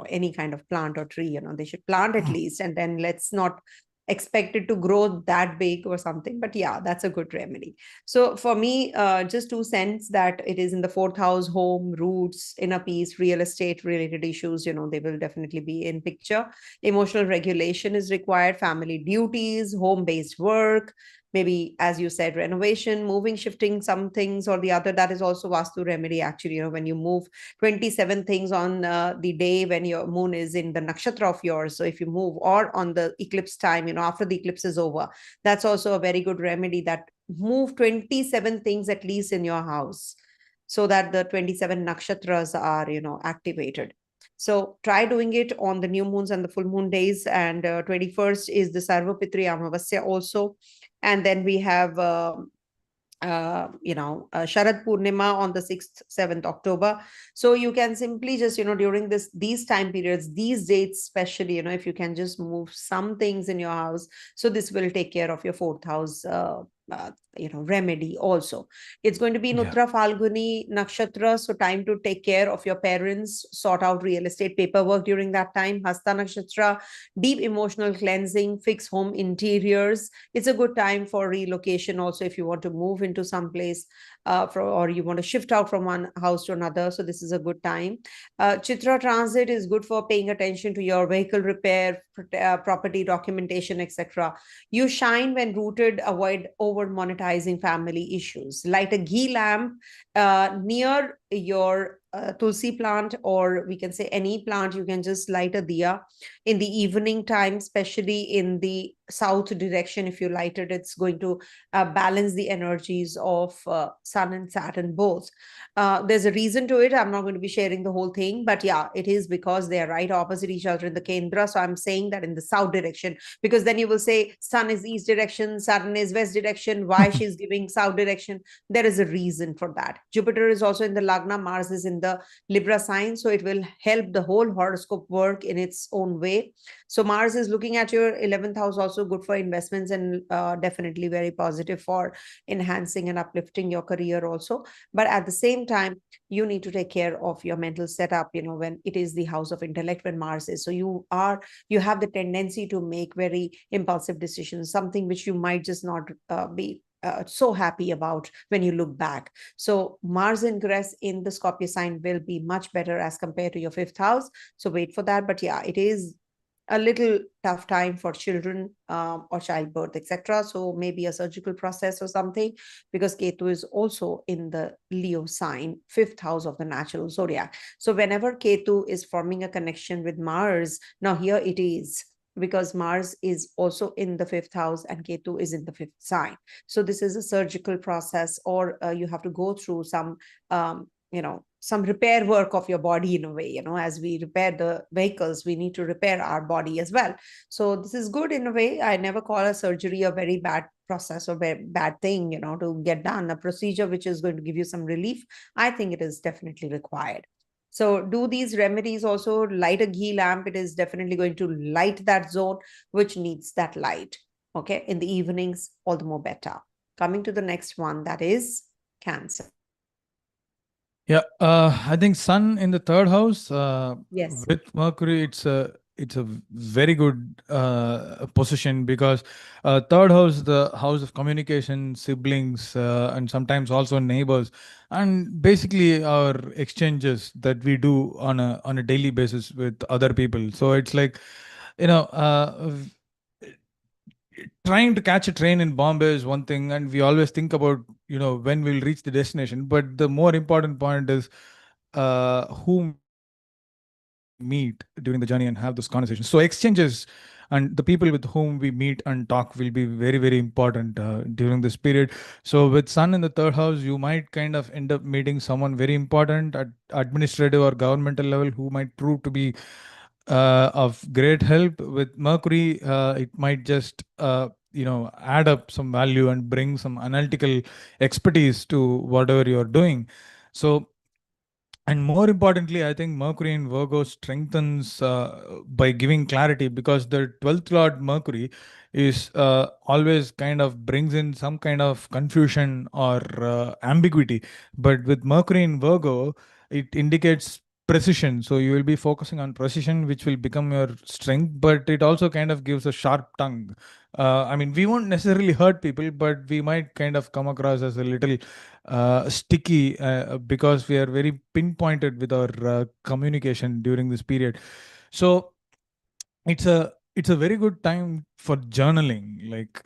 any kind of plant or tree. They should plant at least, and then let's not expect it to grow that big or something. But yeah, that's a good remedy. So for me, just 2 cents that it is in the fourth house, home, roots, inner peace, real estate related issues, they will definitely be in picture. Emotional regulation is required, family duties, home-based work, maybe, as you said, renovation, moving, shifting some things or the other. That is also Vastu remedy, actually. When you move 27 things on the day when your moon is in the nakshatra of yours. So if you move, or on the eclipse time, after the eclipse is over, that's also a very good remedy, that move 27 things at least in your house, so that the 27 nakshatras are, activated. So try doing it on the new moons and the full moon days. And 21st is the Sarvapitri Amavasya also. And then we have Sharad Purnima on the 6th, 7th October. So you can simply just, during these time periods, these dates, especially, if you can just move some things in your house. So this will take care of your fourth house, remedy also. It's going to be Yeah. Nutra Falguni Nakshatra. So time to take care of your parents, sort out real estate paperwork during that time. Hasta Nakshatra, deep emotional cleansing, fix home interiors. It's a good time for relocation also, if you want to move into some place, or you want to shift out from one house to another. So this is a good time. Chitra transit is good for paying attention to your vehicle repair, property documentation, etc. You shine when rooted, avoid over monetizing family issues. Light a ghee lamp near your tulsi plant, or we can say any plant. You can just light a diya in the evening time, especially in the south direction. If you light it, it's going to balance the energies of Sun and Saturn both. There's a reason to it. I'm not going to be sharing the whole thing, but yeah, it is because they are right opposite each other in the Kendra. So I'm saying that in the south direction, because then you will say Sun is east direction, Saturn is west direction. Why she's giving south direction? There is a reason for that. Jupiter is also in the Lagna, Mars is in the Libra sign, so it will help the whole horoscope work in its own way. So Mars is looking at your 11th house, also good for investments, and definitely very positive for enhancing and uplifting your career also. But at the same time, you need to take care of your mental setup, when it is the house of intellect, when Mars is. So you have the tendency to make very impulsive decisions, something which you might just not be so happy about when you look back. So Mars ingress in the Scorpio sign will be much better as compared to your 5th house. So wait for that. But yeah, it is a little tough time for children, or childbirth, etc. So maybe a surgical process or something, because Ketu is also in the Leo sign, 5th house of the natural zodiac. So whenever Ketu is forming a connection with Mars, now here it is, because Mars is also in the 5th house and Ketu is in the 5th sign. So this is a surgical process, or you have to go through some some repair work of your body in a way. As we repair the vehicles, we need to repair our body as well. So this is good in a way. I never call a surgery a very bad process or very bad thing, to get done. A procedure which is going to give you some relief, I think it is definitely required. So do these remedies also. Light a ghee lamp. It is definitely going to light that zone which needs that light. Okay, in the evenings, all the more better. Coming to the next one, that is Cancer. Yeah, I think Sun in the third house Yes. with Mercury, it's a very good position because third house, the house of communication, siblings, and sometimes also neighbors, and basically our exchanges that we do on a daily basis with other people. So it's like, you know, trying to catch a train in Bombay is one thing, and we always think about, when we'll reach the destination. But the more important point is whom we meet during the journey and have those conversations. So exchanges and the people with whom we meet and talk will be very, very important during this period. So with Sun in the third house, you might kind of end up meeting someone very important at administrative or governmental level who might prove to be of great help. With Mercury, it might just add up some value and bring some analytical expertise to whatever you're doing. So, and more importantly, I think Mercury in Virgo strengthens by giving clarity, because the 12th Lord Mercury is always kind of brings in some kind of confusion or ambiguity. But with Mercury in Virgo, it indicates precision. So you will be focusing on precision, which will become your strength, but it also kind of gives a sharp tongue. I mean, we won't necessarily hurt people, but we might kind of come across as a little sticky because we are very pinpointed with our communication during this period. So it's a very good time for journaling. Like,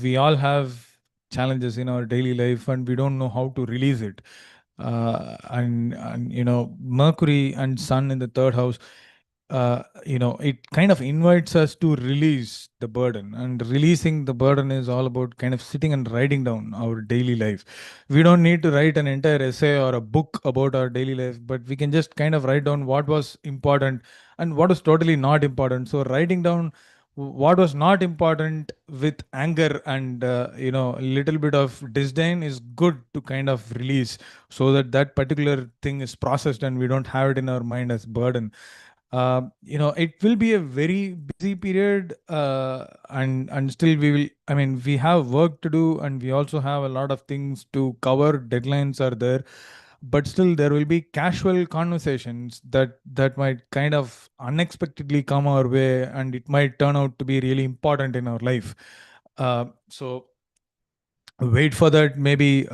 we all have challenges in our daily life and we don't know how to release it. And Mercury and Sun in the third house, it kind of invites us to release the burden. And releasing the burden is all about kind of sitting and writing down our daily life. We don't need to write an entire essay or a book about our daily life, but we can just kind of write down what was important and what was totally not important. So writing down what was not important with anger and a little bit of disdain is good to kind of release, so that that particular thing is processed and we don't have it in our mind as burden. It will be a very busy period, and still we will. I mean, we have work to do, and we also have a lot of things to cover. Deadlines are there, but still there will be casual conversations that might kind of unexpectedly come our way, and it might turn out to be really important in our life. So wait for that. Maybe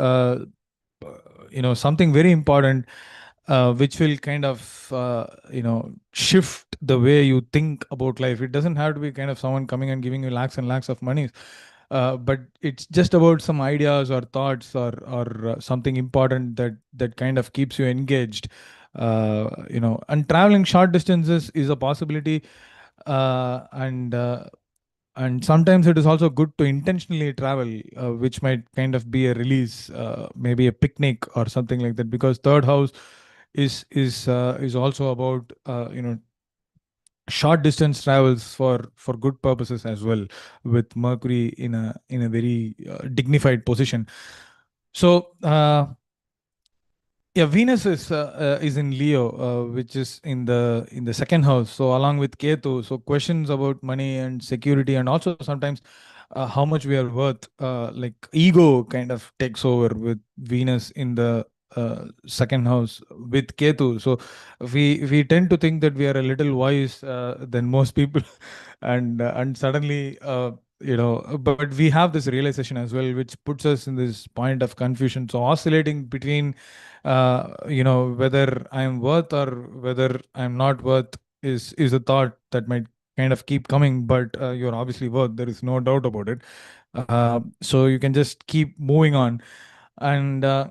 something very important which will kind of shift the way you think about life. It doesn't have to be kind of someone coming and giving you lakhs and lakhs of money, but it's just about some ideas or thoughts or something important that kind of keeps you engaged. And traveling short distances is a possibility, and sometimes it is also good to intentionally travel, which might kind of be a release, maybe a picnic or something like that, because third house is also about short distance travels for good purposes as well, with Mercury in a very dignified position. So yeah, Venus is in Leo, which is in the second house. So along with Ketu, so questions about money and security, and also sometimes how much we are worth. Like ego kind of takes over with Venus in the second house with Ketu. So we tend to think that we are a little wise than most people, and suddenly. But we have this realization as well, which puts us in this point of confusion. So oscillating between whether I'm worth or whether I'm not worth is a thought that might kind of keep coming, but you're obviously worth. There is no doubt about it. So you can just keep moving on, and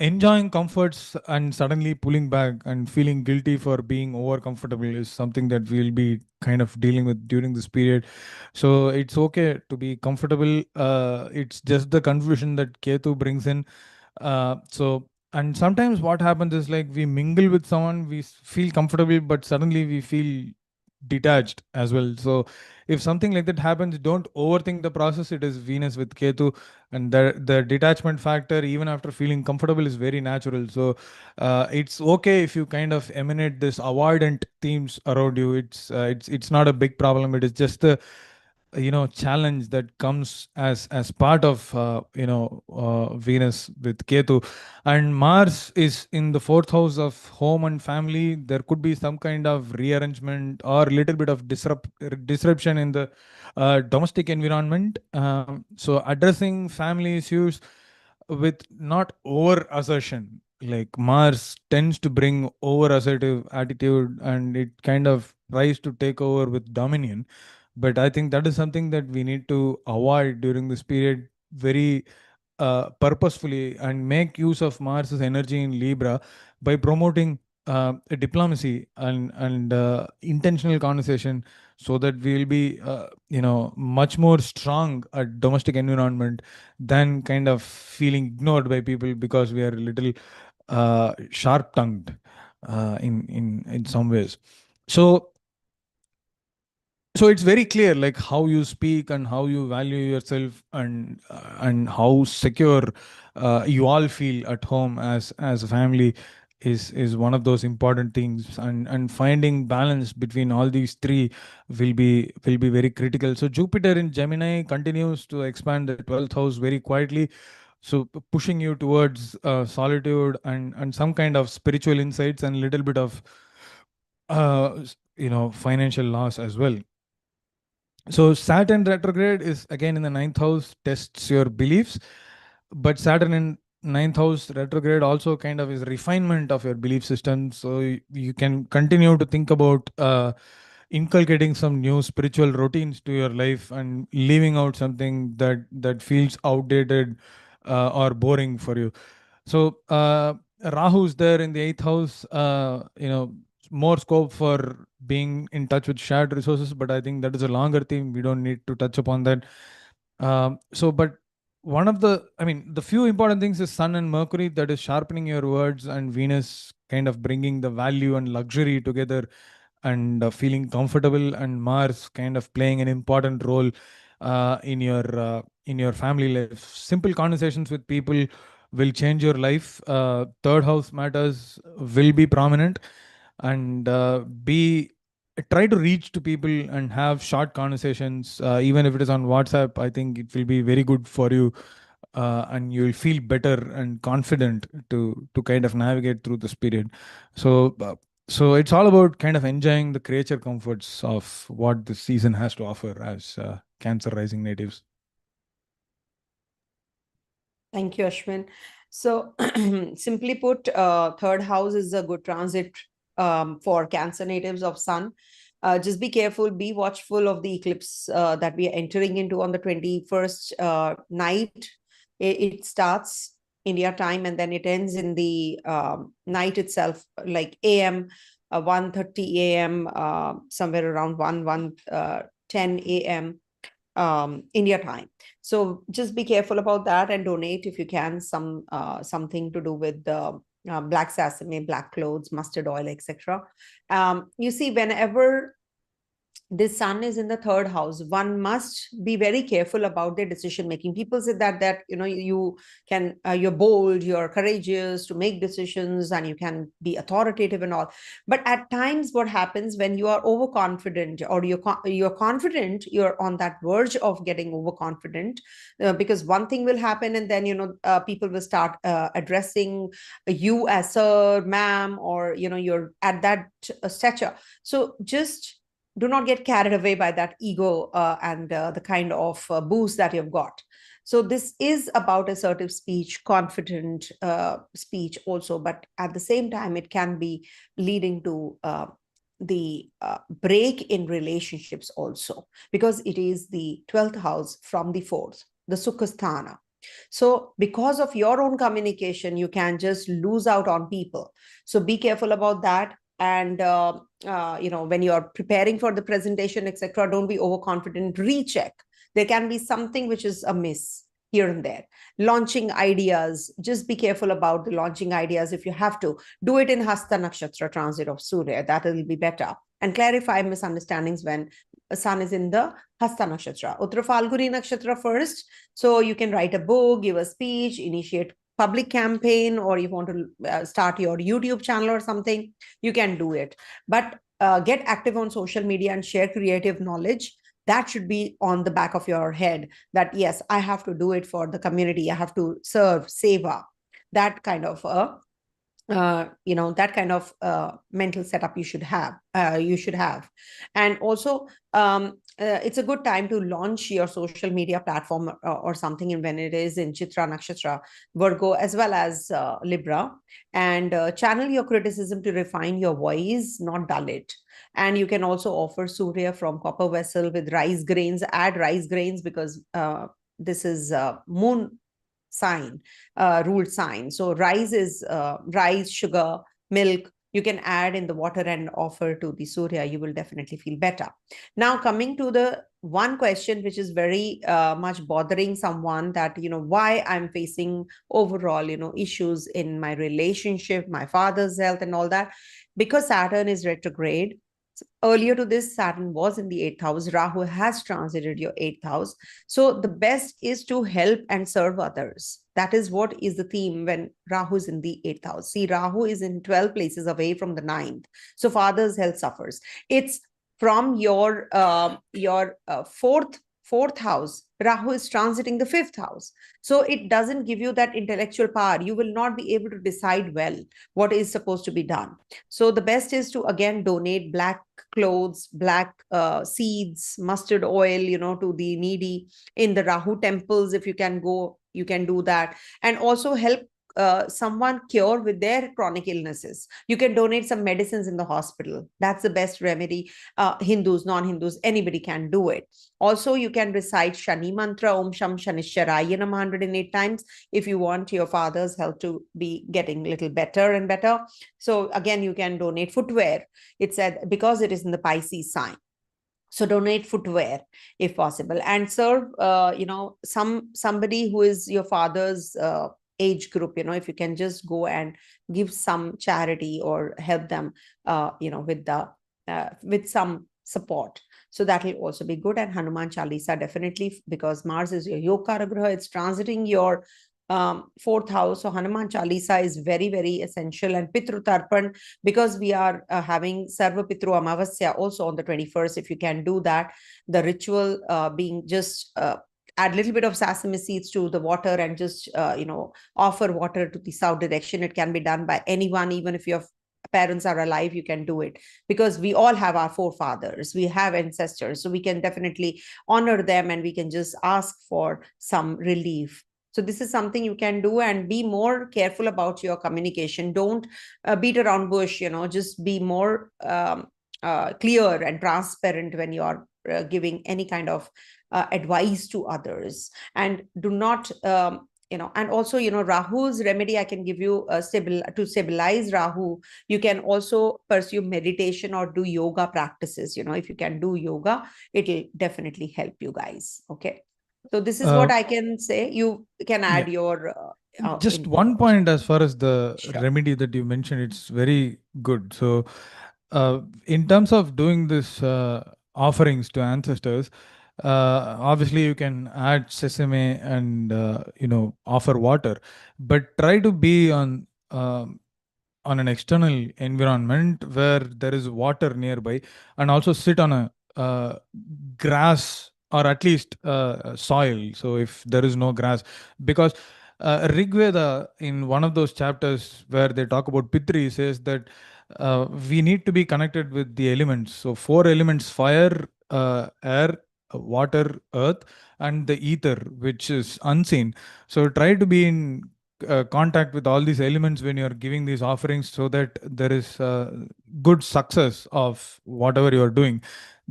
enjoying comforts and suddenly pulling back and feeling guilty for being over comfortable is something that we'll be kind of dealing with during this period. So it's okay to be comfortable. It's just the confusion that Ketu brings in. And sometimes what happens is, like, we mingle with someone, we feel comfortable, but suddenly we feel detached as well. So if something like that happens, don't overthink the process. It is Venus with Ketu, and the detachment factor, even after feeling comfortable, is very natural. So it's okay if you kind of emanate this avoidant themes around you. It's not a big problem. It is just the challenge that comes as part of Venus with Ketu. And Mars is in the fourth house of home and family. There could be some kind of rearrangement or a little bit of disruption in the domestic environment. So addressing family issues with not over assertion. Like Mars tends to bring over assertive attitude, and it kind of tries to take over with dominion. But I think that is something that we need to avoid during this period very purposefully, and make use of Mars's energy in Libra by promoting diplomacy and intentional conversation, so that we will be much more strong at domestic environment than kind of feeling ignored by people because we are a little sharp tongued in some ways. So it's very clear, like how you speak and how you value yourself, and how secure you all feel at home as a family is one of those important things, and finding balance between all these three will be very critical. So Jupiter in Gemini continues to expand the 12th house very quietly, so pushing you towards solitude and some kind of spiritual insights and little bit of financial loss as well. So Saturn retrograde is again in the ninth house, tests your beliefs, but Saturn in ninth house retrograde also kind of is refinement of your belief system. So you can continue to think about inculcating some new spiritual routines to your life and leaving out something that feels outdated or boring for you. So Rahu's there in the eighth house. More scope for being in touch with shared resources, but I think that is a longer theme. We don't need to touch upon that. But one of the few important things is Sun and Mercury, that is sharpening your words, and Venus kind of bringing the value and luxury together and feeling comfortable, and Mars kind of playing an important role in your family life. Simple conversations with people will change your life. Third house matters will be prominent, and be try to reach to people and have short conversations, even if it is on WhatsApp. I think it will be very good for you, and you will feel better and confident to kind of navigate through this period. So it's all about kind of enjoying the creature comforts of what this season has to offer as Cancer rising natives. Thank you, Ashwin. So, simply put, third house is a good transit for Cancer natives of Sun. Just be careful, be watchful of the eclipse that we are entering into on the 21st night. It starts India time, and then it ends in the night itself, like AM, 1:30 a.m., somewhere around 10 a.m. India time. So just be careful about that, and donate if you can something to do with the black sesame, black clothes, mustard oil, etc. You see, whenever this Sun is in the third house, one must be very careful about their decision making. People say that you can you're bold, you're courageous to make decisions, and you can be authoritative and all. But at times, what happens when you are overconfident, or you're confident, you're on that verge of getting overconfident, because one thing will happen, and then people will start addressing you as sir, ma'am, or you're at that stature. So just do not get carried away by that ego and the kind of boost that you've got. So this is about assertive speech, confident speech also, but at the same time, it can be leading to the break in relationships also, because it is the 12th house from the 4th, the Sukhasthana. So because of your own communication, you can just lose out on people. So be careful about that. And when you are preparing for the presentation, etc., don't be overconfident. Recheck. There can be something which is amiss here and there. Launching ideas, just be careful about the launching ideas. If you have to, do it in Hasta Nakshatra transit of Surya. That will be better. And clarify misunderstandings when a Sun is in the Hasta Nakshatra. Uttara Falguni Nakshatra first. So you can write a book, give a speech, initiate public campaign, or you want to start your YouTube channel or something, you can do it. But get active on social media and share creative knowledge. That should be on the back of your head, that yes, I have to do it for the community, I have to serve, seva, that kind of that kind of mental setup you should have. And also it's a good time to launch your social media platform or something, and when it is in Chitra Nakshatra, Virgo as well as Libra, and channel your criticism to refine your voice, not dull it. And you can also offer Surya from copper vessel with rice grains. Add rice grains because this is moon sign, ruled sign. So rice is rice, sugar, milk. You can add in the water and offer to the Surya. You will definitely feel better. Now, coming to the one question which is very much bothering someone, that why I'm facing overall issues in my relationship, my father's health and all that, because Saturn is retrograde. Earlier to this, Saturn was in the 8th house. Rahu has transited your 8th house. So the best is to help and serve others. That is what is the theme when Rahu is in the 8th house. See, Rahu is in 12 places away from the 9th. So father's health suffers. It's from your fourth house. Rahu is transiting the 5th house. So it doesn't give you that intellectual power. You will not be able to decide well what is supposed to be done. So the best is to again donate black clothes, black seeds, mustard oil, to the needy in the Rahu temples. If you can go, you can do that. And also help someone cure with their chronic illnesses. You can donate some medicines in the hospital. That's the best remedy. Hindus, non-Hindus, anybody can do it. Also, you can recite Shani mantra, Om Sham Shanishwaraya Namah 108 times if you want your father's health to be getting a little better and better. So again, you can donate footwear. It said because it is in the Pisces sign. So donate footwear if possible, and serve somebody who is your father's age group. If you can just go and give some charity or help them with some support, so that will also be good. And Hanuman Chalisa, definitely, because Mars is your Yoga Graha, it's transiting your 4th house. So Hanuman Chalisa is very, very essential. And Pitru Tarpan, because we are having Sarva Pitru Amavasya also on the 21st, if you can do that, the ritual being just add a little bit of sesame seeds to the water and just offer water to the south direction. It can be done by anyone, even if your parents are alive, you can do it, because we all have our forefathers, we have ancestors, so we can definitely honor them, and we can just ask for some relief. So this is something you can do, and be more careful about your communication. Don't beat around bush, just be more clear and transparent when you are giving any kind of advice to others. And do not and also Rahu's remedy I can give you to stabilize Rahu. You can also pursue meditation or do yoga practices. If you can do yoga, it'll definitely help you guys. Okay, so this is what I can say. You can add your just one point as far as the Sure. remedy that you mentioned, it's very good. So in terms of doing this offerings to ancestors, obviously you can add sesame and offer water, but try to be on an external environment where there is water nearby, and also sit on a grass, or at least soil. So if there is no grass, because Rig Veda, in one of those chapters where they talk about Pitri, says that we need to be connected with the elements. So 4 elements: fire, air, water, earth, and the ether, which is unseen. So try to be in contact with all these elements when you're giving these offerings, so that there is good success of whatever you are doing.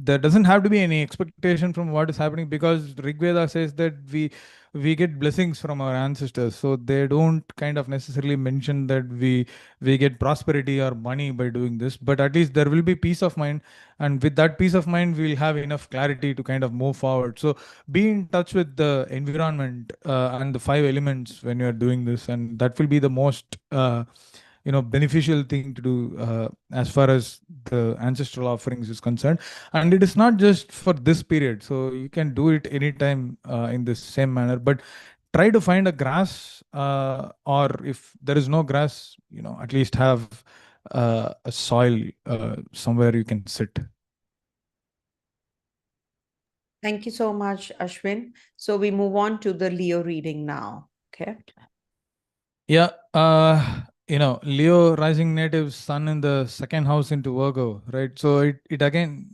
There doesn't have to be any expectation from what is happening, because Rig Veda says that we get blessings from our ancestors, so they don't kind of necessarily mention that we get prosperity or money by doing this, but at least there will be peace of mind, and with that peace of mind we'll have enough clarity to kind of move forward. So be in touch with the environment and the 5 elements when you're doing this, and that will be the most beneficial thing to do as far as the ancestral offerings is concerned. And it is not just for this period, so you can do it anytime in the same manner, but try to find a grass, or if there is no grass, at least have a soil somewhere you can sit. Thank you so much, Ashwin. So we move on to the Leo reading now. Okay. Yeah, Leo rising native sun in the second house into Virgo, right? So it again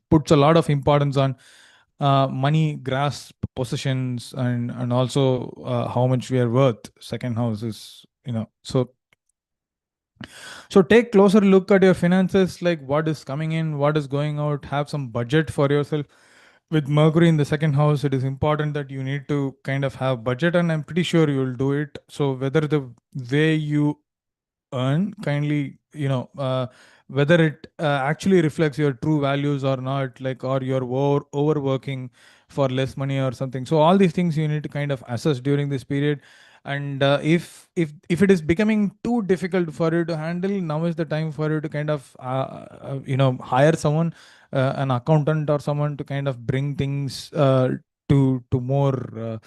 puts a lot of importance on money, grasp, possessions, and also how much we are worth. Second house is, so take closer look at your finances, like what is coming in, what is going out. Have some budget for yourself. With Mercury in the second house, it is important that you need to kind of have budget, and I'm pretty sure you will do it. So whether the way you earn kindly, whether it actually reflects your true values or not, like, or you're overworking for less money or something. So all these things you need to kind of assess during this period. And if it is becoming too difficult for you to handle, now is the time for you to kind of hire someone, an accountant or someone to kind of bring things to more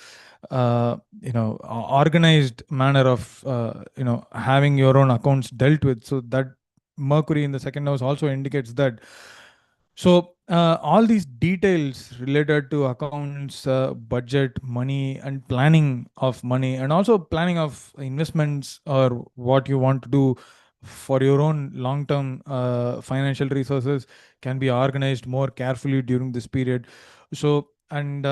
organized manner of having your own accounts dealt with. So that Mercury in the second house also indicates that. So all these details related to accounts, budget, money, and planning of money, and also planning of investments or what you want to do for your own long-term financial resources, can be organized more carefully during this period. So and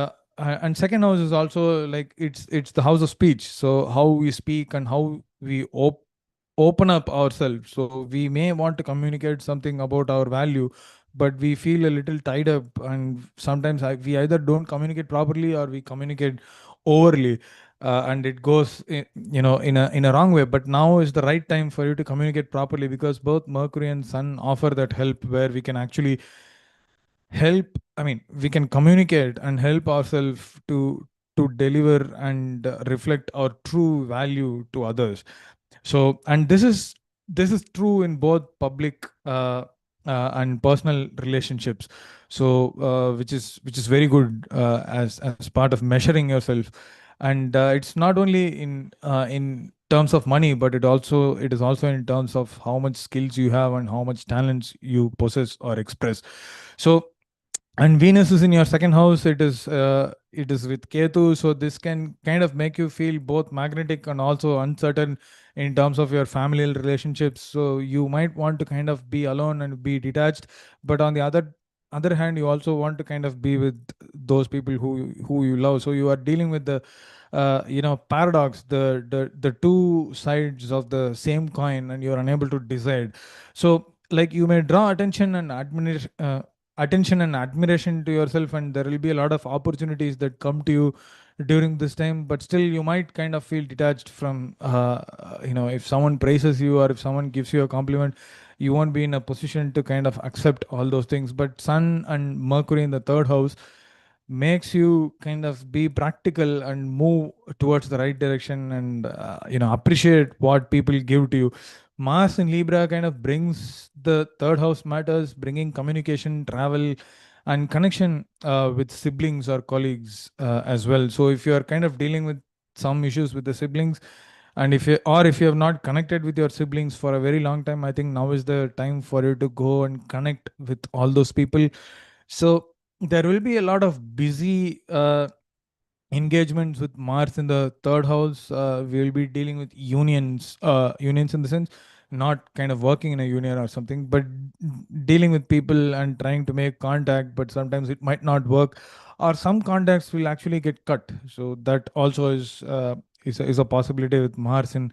second house is also like it's the house of speech. So how we speak and how we open up ourselves. So we may want to communicate something about our value, but we feel a little tied up, and sometimes we either don't communicate properly or we communicate overly, and it goes in a wrong way. But now is the right time for you to communicate properly, because both Mercury and Sun offer that help where we can actually help. I mean, we can communicate and help ourselves to deliver and reflect our true value to others. So, and this is true in both public and personal relationships. So which is very good as part of measuring yourself. And it's not only in terms of money, but it is also in terms of how much skills you have and how much talents you possess or express. So, and Venus is in your second house. It is with Ketu, so this can kind of make you feel both magnetic and also uncertain in terms of your familial relationships. So you might want to kind of be alone and be detached, but on the other hand, you also want to kind of be with those people who you love. So you are dealing with the paradox, the two sides of the same coin, and you're unable to decide. So like you may draw attention and admiration to yourself, and there will be a lot of opportunities that come to you during this time. But still you might kind of feel detached from if someone praises you or if someone gives you a compliment, you won't be in a position to kind of accept all those things. But Sun and Mercury in the third house makes you kind of be practical and move towards the right direction, and appreciate what people give to you. Mars in Libra kind of brings the third house matters, bringing communication, travel, and connection with siblings or colleagues as well. So if you are kind of dealing with some issues with the siblings, and if you have not connected with your siblings for a very long time, I think now is the time for you to go and connect with all those people. So there will be a lot of busy engagements with Mars in the third house. We will be dealing with unions in the sense, not kind of working in a union or something, but dealing with people and trying to make contact. But sometimes it might not work, or some contacts will actually get cut. So that also is a possibility with Mars in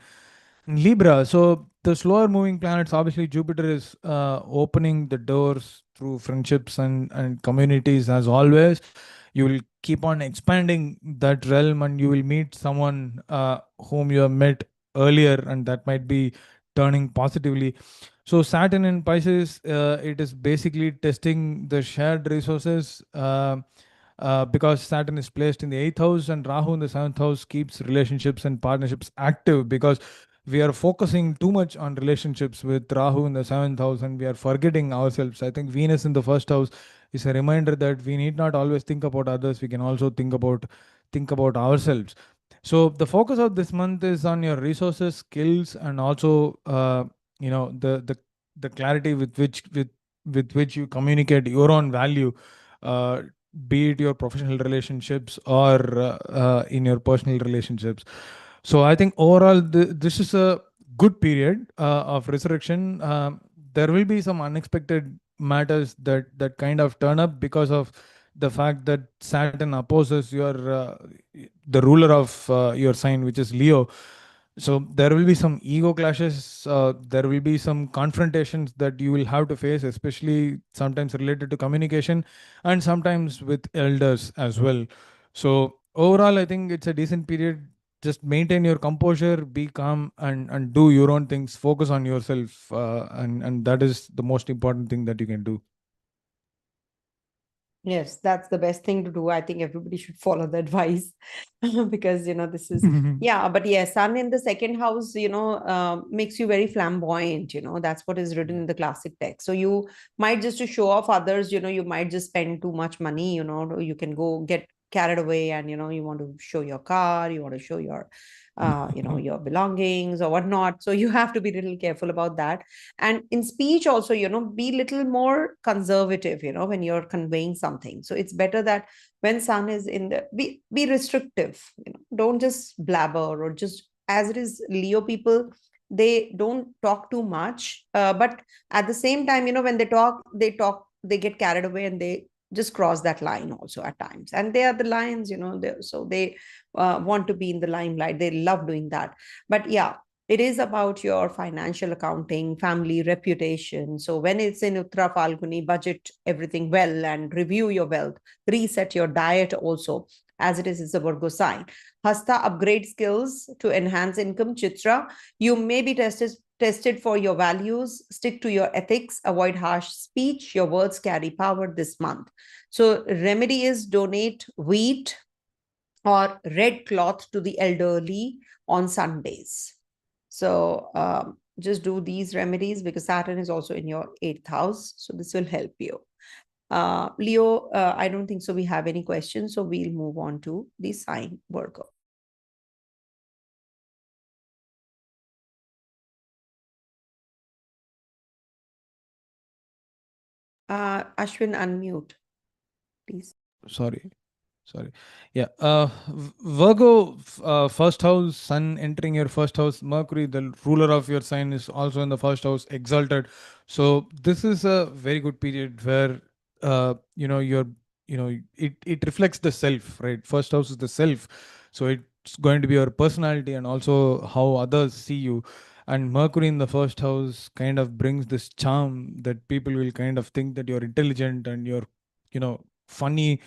Libra. So the slower moving planets, obviously Jupiter is opening the doors through friendships and communities as always. You will keep on expanding that realm, and you will meet someone whom you have met earlier, and that might be turning positively. So Saturn in Pisces, it is basically testing the shared resources. Because Saturn is placed in the eighth house, and Rahu in the seventh house keeps relationships and partnerships active, because we are focusing too much on relationships with Rahu in the seventh house, and we are forgetting ourselves. I think Venus in the first house is a reminder that we need not always think about others. We can also think about ourselves. So the focus of this month is on your resources, skills, and also the clarity with which you communicate your own value be it your professional relationships or in your personal relationships. So I think overall, this is a good period of resurrection. There will be some unexpected matters that kind of turn up because of the fact that Saturn opposes the ruler of your sign, which is Leo. So there will be some ego clashes. There will be some confrontations that you will have to face, especially sometimes related to communication and sometimes with elders as well. So overall, I think it's a decent period. Just maintain your composure, be calm, and do your own things. Focus on yourself, and that is the most important thing that you can do. Yes, that's the best thing to do. I think everybody should follow the advice because, this is, yeah, but yeah, sun in the second house, makes you very flamboyant, that's what is written in the classic text. So you might just to show off others, you might just spend too much money, you can go get carried away and, you want to show your car, you want to show your, your belongings or whatnot. So you have to be a little careful about that. And in speech also, be little more conservative, when you're conveying something. So it's better that when sun is in the, be restrictive, don't just blabber or just, as it is Leo people, they don't talk too much, but at the same time, when they get carried away and they just cross that line also at times, and they are the lions, so they want to be in the limelight, they love doing that. But yeah, it is about your financial accounting, family reputation. So when it's in Uttara Falguni, budget everything well and review your wealth, reset your diet also, as it is a Virgo sign. Hasta, upgrade skills to enhance income. Chitra, you may be tested for your values, stick to your ethics, avoid harsh speech, your words carry power this month. So remedy is donate wheat or red cloth to the elderly on Sundays. So just do these remedies because Saturn is also in your 8th house. So this will help you. Leo, I don't think so we have any questions. So we'll move on to the sign Virgo. Ashwin, unmute, please. Sorry. Yeah. Virgo, first house, sun entering your first house, Mercury, the ruler of your sign, is also in the first house, exalted. So this is a very good period where, you're, it reflects the self, right? First house is the self. So it's going to be your personality and also how others see you. And Mercury in the first house kind of brings this charm that people will kind of think that you're intelligent and you're, funny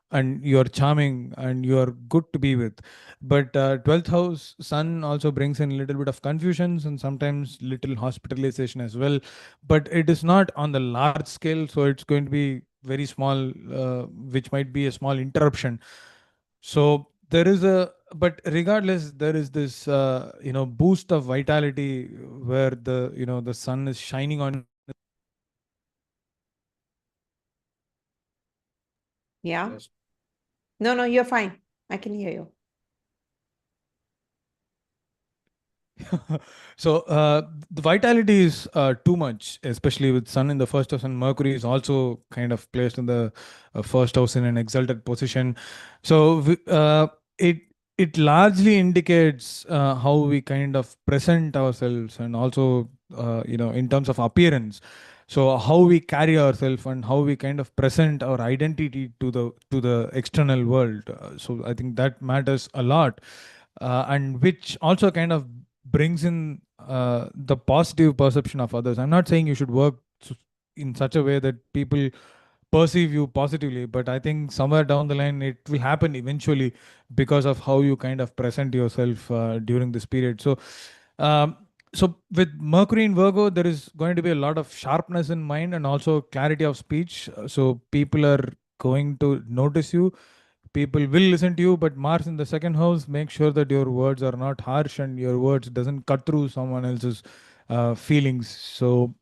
and you're charming and you're good to be with. But 12th house sun also brings in a little bit of confusions and sometimes little hospitalization as well, but it is not on the large scale, so it's going to be very small, which might be a small interruption. So there is a, but regardless, there is this boost of vitality where the sun is shining on. Yeah. Yes. No, you're fine. I can hear you. So the vitality is too much, especially with Sun in the first house, and Mercury is also kind of placed in the first house in an exalted position. So it it largely indicates how we kind of present ourselves, and also in terms of appearance. So how we carry ourselves and how we kind of present our identity to the external world. So I think that matters a lot, and which also kind of brings in the positive perception of others. I'm not saying you should work in such a way that people perceive you positively, but I think somewhere down the line it will happen eventually because of how you kind of present yourself during this period. Um, so with Mercury in Virgo, there is going to be a lot of sharpness in mind and also clarity of speech. So people are going to notice you, people will listen to you, but Mars in the second house, make sure that your words are not harsh and your words doesn't cut through someone else's feelings. So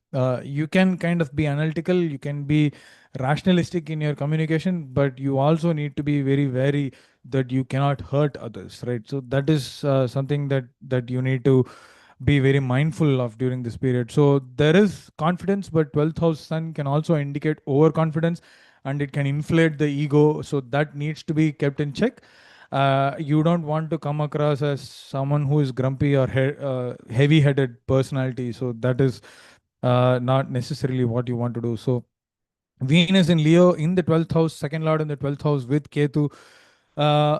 you can kind of be analytical, you can be rationalistic in your communication, but you also need to be very wary that you cannot hurt others, right? So that is something that you need to be very mindful of during this period. So there is confidence, but 12th house sun can also indicate overconfidence, and it can inflate the ego. So that needs to be kept in check. You don't want to come across as someone who is grumpy or heavy-headed personality. So that is not necessarily what you want to do. So Venus in Leo in the 12th house, second lord in the 12th house with Ketu.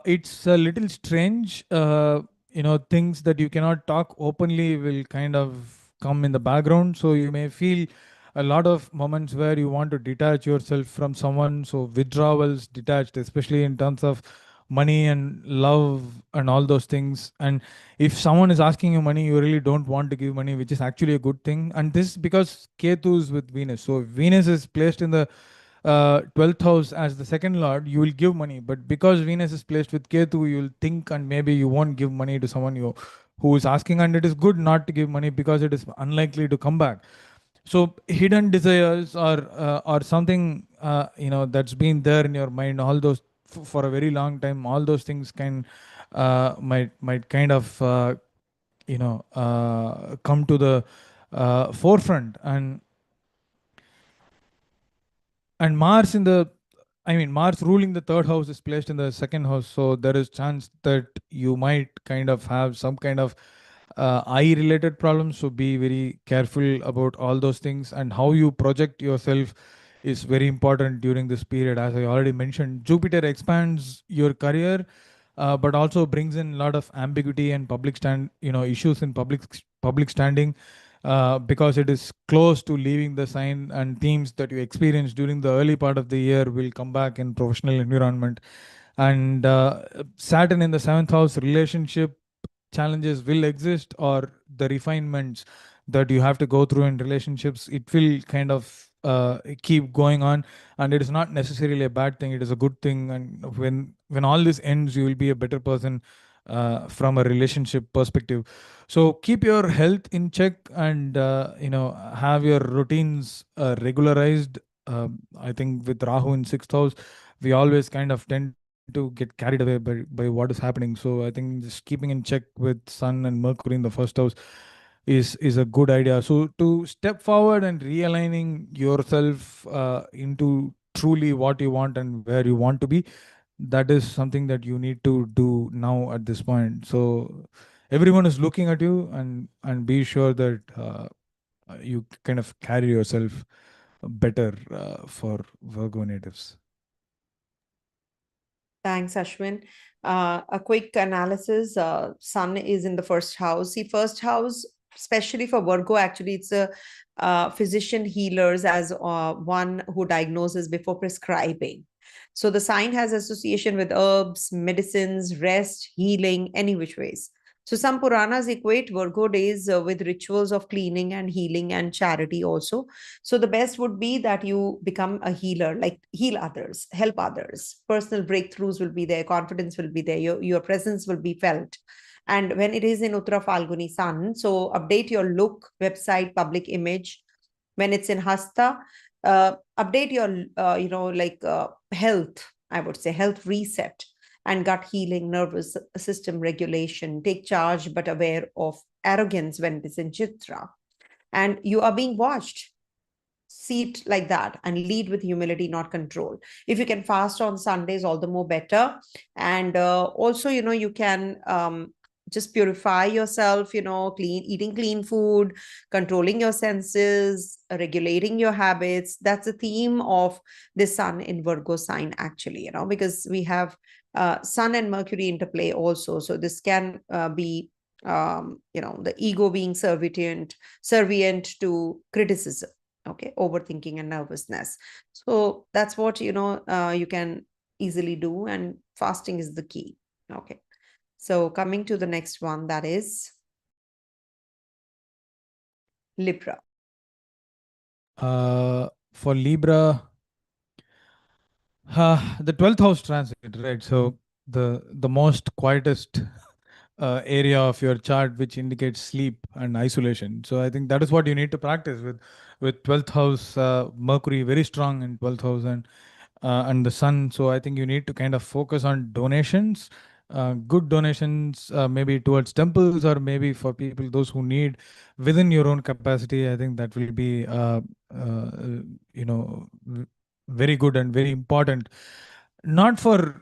It's a little strange. Things that you cannot talk openly will kind of come in the background. So you may feel a lot of moments where you want to detach yourself from someone. So withdrawals, detached, especially in terms of money and love and all those things. And if someone is asking you money, you really don't want to give money, which is actually a good thing. And this is because Ketu is with Venus. So Venus is placed in the 12th house as the second lord, you will give money. But because Venus is placed with Ketu, you will think and maybe you won't give money to someone who is asking. And it is good not to give money because it is unlikely to come back. So hidden desires or something that's been there in your mind, all those for a very long time, all those things can might kind of come to the forefront. And Mars in the I mean, Mars ruling the third house is placed in the second house, so there is chance that you might kind of have some kind of eye-related problems. So be very careful about all those things, and how you project yourself is very important during this period. As I already mentioned, Jupiter expands your career, but also brings in a lot of ambiguity and issues in public standing, because it is close to leaving the sign, and themes that you experience during the early part of the year will come back in professional environment. And Saturn in the seventh house, relationship challenges will exist, or the refinements that you have to go through in relationships, it will kind of keep going on. And it is not necessarily a bad thing, it is a good thing. And when all this ends, you will be a better person from a relationship perspective. So keep your health in check, and have your routines regularized. I think with Rahu in sixth house, we always kind of tend to get carried away by what is happening. So I think just keeping in check with Sun and Mercury in the first house is a good idea. So to step forward and realigning yourself into truly what you want and where you want to be, that is something that you need to do now at this point. So everyone is looking at you, and be sure that you kind of carry yourself better for Virgo natives. Thanks, Ashwin. A quick analysis. Sun is in the first house. See, first house, especially for Virgo, actually, it's a physician healers as one who diagnoses before prescribing. So the sign has association with herbs, medicines, rest, healing, any which ways. So some Puranas equate Virgo days with rituals of cleaning and healing and charity also. So the best would be that you become a healer, like heal others, help others. Personal breakthroughs will be there, confidence will be there, your presence will be felt. And when it is in Uttara Falguni Sun, so update your look, website, public image. When it's in Hasta, update your, health, I would say, health reset and gut healing, nervous system regulation. Take charge, but aware of arrogance when it is in Chitra. And you are being watched. See it like that and lead with humility, not control. If you can fast on Sundays, all the more better. And also, you can just purify yourself, eating clean food, controlling your senses, regulating your habits. That's the theme of the Sun in Virgo sign, actually, because we have Sun and Mercury interplay also. So this can be the ego being servient to criticism, okay, overthinking and nervousness. So that's what you can easily do, and fasting is the key. Okay, so coming to the next one, that is Libra. For Libra, the 12th house transit, right? So the most quietest area of your chart, which indicates sleep and isolation. So I think that is what you need to practice with 12th house, Mercury very strong in 12th house, and the Sun. So I think you need to kind of focus on donations, good donations, maybe towards temples, or maybe for people those who need within your own capacity. I think that will be uh, you know very good and very important, not for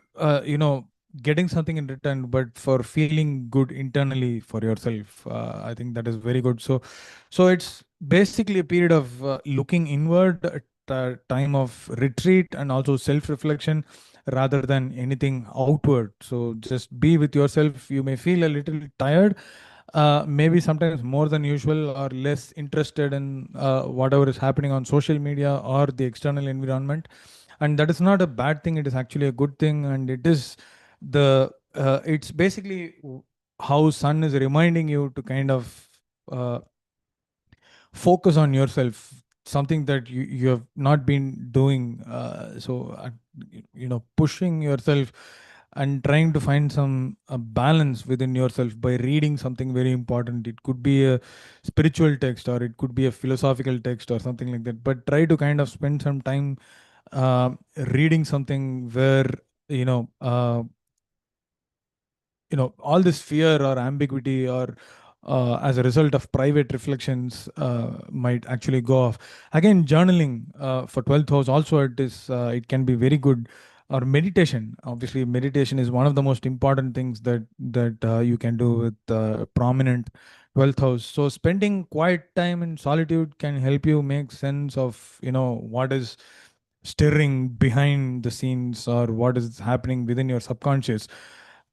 getting something in return, but for feeling good internally for yourself. I think that is very good. So it's basically a period of looking inward, a time of retreat and also self-reflection rather than anything outward. So just be with yourself. You may feel a little tired, maybe sometimes more than usual, or less interested in whatever is happening on social media or the external environment, and that is not a bad thing. It is actually a good thing, and it is it's basically how sun is reminding you to kind of uh, focus on yourself, something that you have not been doing. Pushing yourself and trying to find some balance within yourself by reading something very important. It could be a spiritual text, or it could be a philosophical text or something like that, but try to kind of spend some time uh, reading something where you know uh, all this fear or ambiguity, or as a result of private reflections, might actually go off. Again, journaling for 12th house also, it can be very good. Or meditation, obviously meditation is one of the most important things that you can do with prominent 12th house. So spending quiet time in solitude can help you make sense of what is stirring behind the scenes, or what is happening within your subconscious.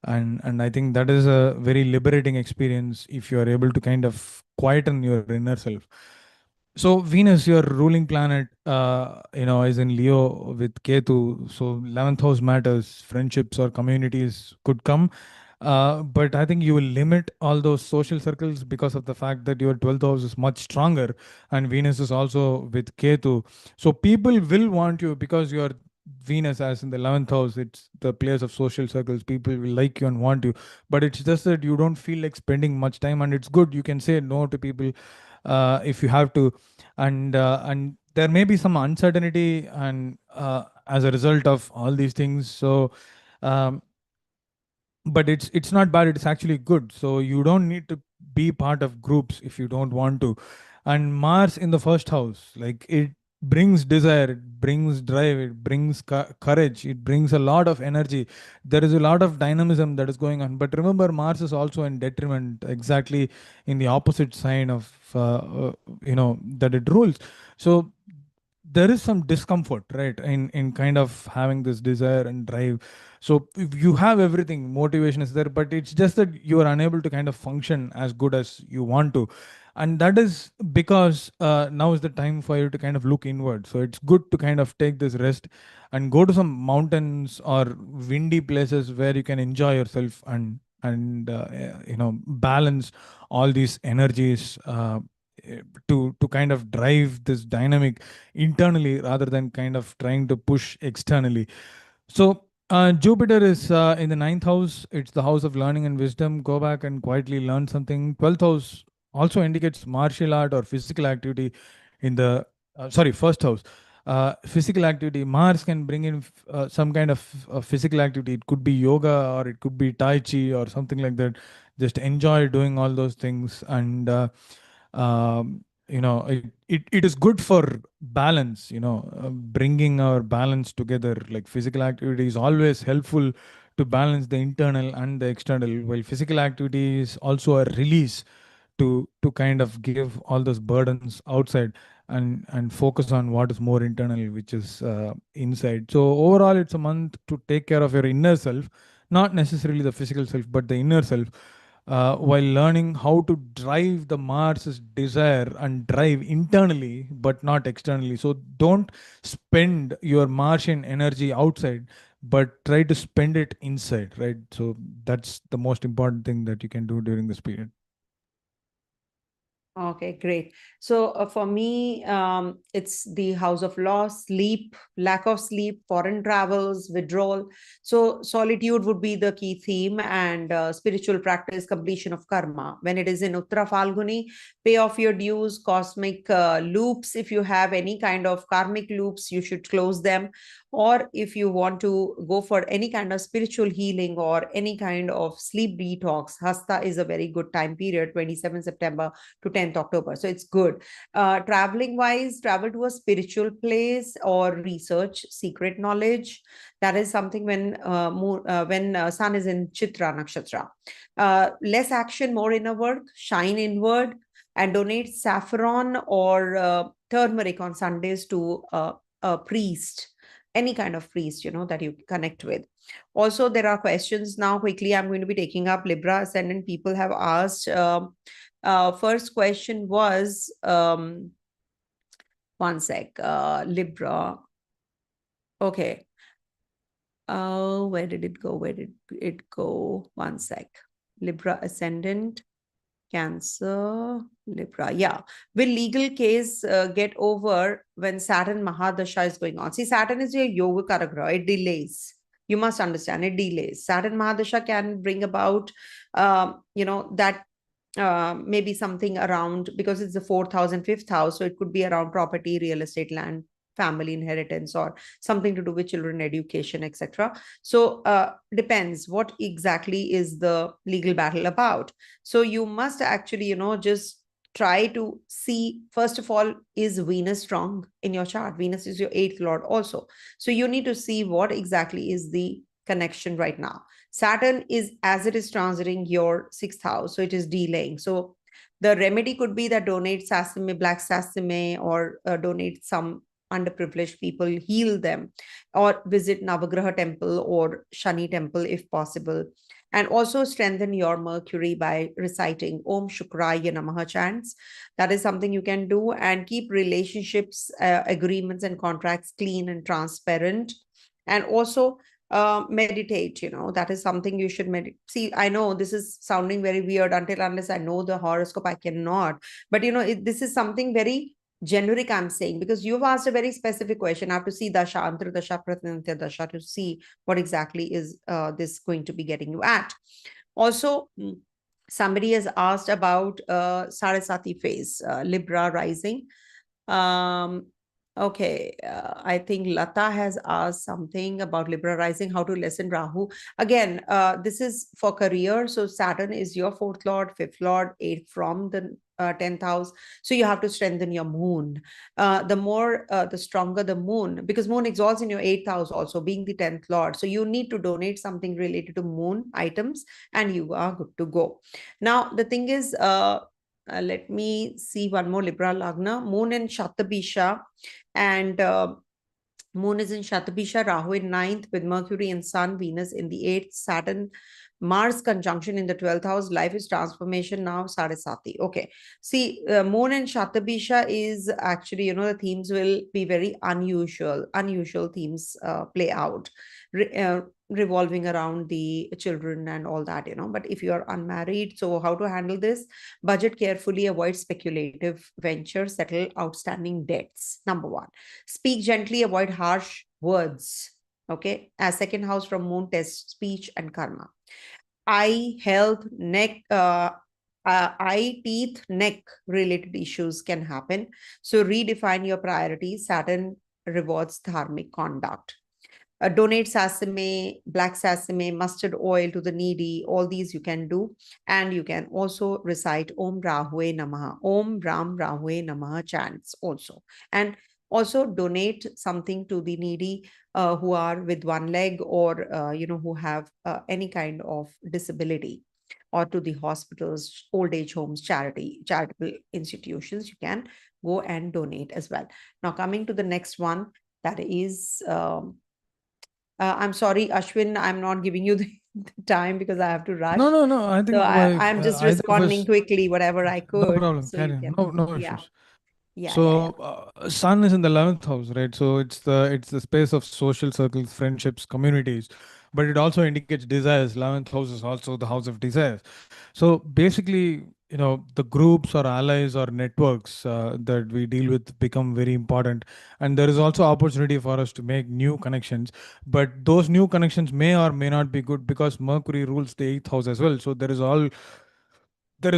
And I think that is a very liberating experience if you are able to kind of quieten your inner self. So Venus, your ruling planet, is in Leo with Ketu. So 11th house matters. Friendships or communities could come, but I think you will limit all those social circles because of the fact that your 12th house is much stronger, and Venus is also with Ketu. So people will want you because your Venus, as in the 11th house, it's the place of social circles. People will like you and want you, but it's just that you don't feel like spending much time, and it's good. You can say no to people if you have to, and there may be some uncertainty, and as a result of all these things. So um, but it's not bad, it's actually good. So you don't need to be part of groups if you don't want to. And Mars in the first house, like, it brings desire, it brings drive, it brings courage, it brings a lot of energy. There is a lot of dynamism that is going on, but remember, Mars is also in detriment, exactly in the opposite sign of that it rules. So there is some discomfort, right, in kind of having this desire and drive. So if you have everything, motivation is there, but it's just that you are unable to kind of function as good as you want to. And that is because now is the time for you to kind of look inward. So it's good to kind of take this rest and go to some mountains or windy places where you can enjoy yourself, and balance all these energies, to kind of drive this dynamic internally rather than kind of trying to push externally. So Jupiter is in the ninth house. It's the house of learning and wisdom. Go back and quietly learn something. 12th house also indicates martial art or physical activity in the first house. Physical activity. Mars can bring in some kind of physical activity. It could be yoga, or it could be tai chi or something like that. Just enjoy doing all those things, and it is good for balance, bringing our balance together. Like, physical activity is always helpful to balance the internal and the external, while physical activity is also a release to kind of give all those burdens outside, and focus on what is more internal, which is inside. So overall, it's a month to take care of your inner self, not necessarily the physical self, but the inner self, while learning how to drive the Mars's desire and drive internally, but not externally. So don't spend your Martian energy outside, but try to spend it inside, right? So that's the most important thing that you can do during this period. Okay, great. So for me, it's the house of loss, sleep, lack of sleep, foreign travels, withdrawal. So solitude would be the key theme, and spiritual practice, completion of karma. When it is in Uttara Falguni, pay off your dues, cosmic loops. If you have any kind of karmic loops, you should close them. or if you want to go for any kind of spiritual healing or any kind of sleep detox, Hasta is a very good time period, 27 September to 10th October. So it's good. Traveling wise, travel to a spiritual place or research secret knowledge. That is something when sun is in Chitra Nakshatra. Less action, more inner work, shine inward, and donate saffron or turmeric on Sundays to a priest, any kind of priest, that you connect with. Also, there are questions now. Quickly, I'm going to be taking up Libra ascendant. People have asked. First question was, one sec, Libra. Okay. Where did it go? Where did it go? One sec. Libra ascendant. Cancer, Libra. Yeah. Will legal case get over when Saturn Mahadasha is going on? See, Saturn is your yoga karagra. It delays. You must understand, it delays. Saturn Mahadasha can bring about, that maybe something around, because it's the 4th house and 5th house. So it could be around property, real estate, land, family inheritance, or something to do with children education, etc. So depends what exactly is the legal battle about. So you must actually, just try to see, first of all, is Venus strong in your chart? Venus is your 8th lord also. So you need to see what exactly is the connection right now. Saturn is, as it is transiting your 6th house, so it is delaying. So the remedy could be that donate sesame, black sesame, or donate some underprivileged people, heal them, or visit Navagraha temple or Shani temple if possible. And also strengthen your Mercury by reciting Om Shukraya Namaha chants. That is something you can do. And keep relationships, agreements, and contracts clean and transparent. And also meditate, that is something you should meditate. See, I know this is sounding very weird. Until unless I know the horoscope, I cannot. But this is something very generic I'm saying, because you've asked a very specific question. I have to see dasha, antardasha, pratinitya dasha to see what exactly is this going to be getting you at. Also, somebody has asked about Saraswati phase, Libra rising. Okay, I think Lata has asked something about Libra rising, how to lessen Rahu. Again, this is for career. So Saturn is your 4th lord, 5th lord, 8th from the 10th house. So you have to strengthen your moon. The stronger the moon, because moon exalts in your 8th house also, being the 10th lord. So you need to donate something related to moon items and you are good to go. Now, the thing is, let me see one more Libra Lagna. Moon in Shatabisha, and Moon is in Shatabisha, Rahu in 9th, with Mercury and Sun, Venus in the 8th, Saturn, Mars conjunction in the 12th house. Life is transformation now, Saraswati. Okay. See, Moon in Shatabisha is actually, the themes will be very unusual. Unusual themes play out. Revolving around the children and all that, but if you are unmarried, so how to handle this? Budget carefully, avoid speculative ventures, settle outstanding debts. Number 1. Speak gently, avoid harsh words. Okay, as 2nd house from moon tests speech and karma. Eye health, neck, eye, teeth, neck related issues can happen. So redefine your priorities. Saturn rewards dharmic conduct. Donate sesame, black sesame, mustard oil to the needy. All these you can do. And you can also recite Om Rahue Namaha, Om Ram Rahue Namaha chants also. And also donate something to the needy who are with one leg, or, who have any kind of disability, or to the hospitals, old age homes, charitable institutions. You can go and donate as well. Now, coming to the next one, that is... I'm sorry, Ashwin, I'm not giving you the time because I have to rush. No. I So think my I'm just either of responding us, quickly, whatever I no could. problem. So you Carry on. can, No yeah, issues. yeah, yeah, yeah. So Sun is in the 11th house, right? So it's the space of social circles, friendships, communities, but it also indicates desires. 11th house is also the house of desires. So basically, the groups or allies or networks that we deal with become very important, and there is also opportunity for us to make new connections. But those new connections may or may not be good because Mercury rules the 8th house as well. So there is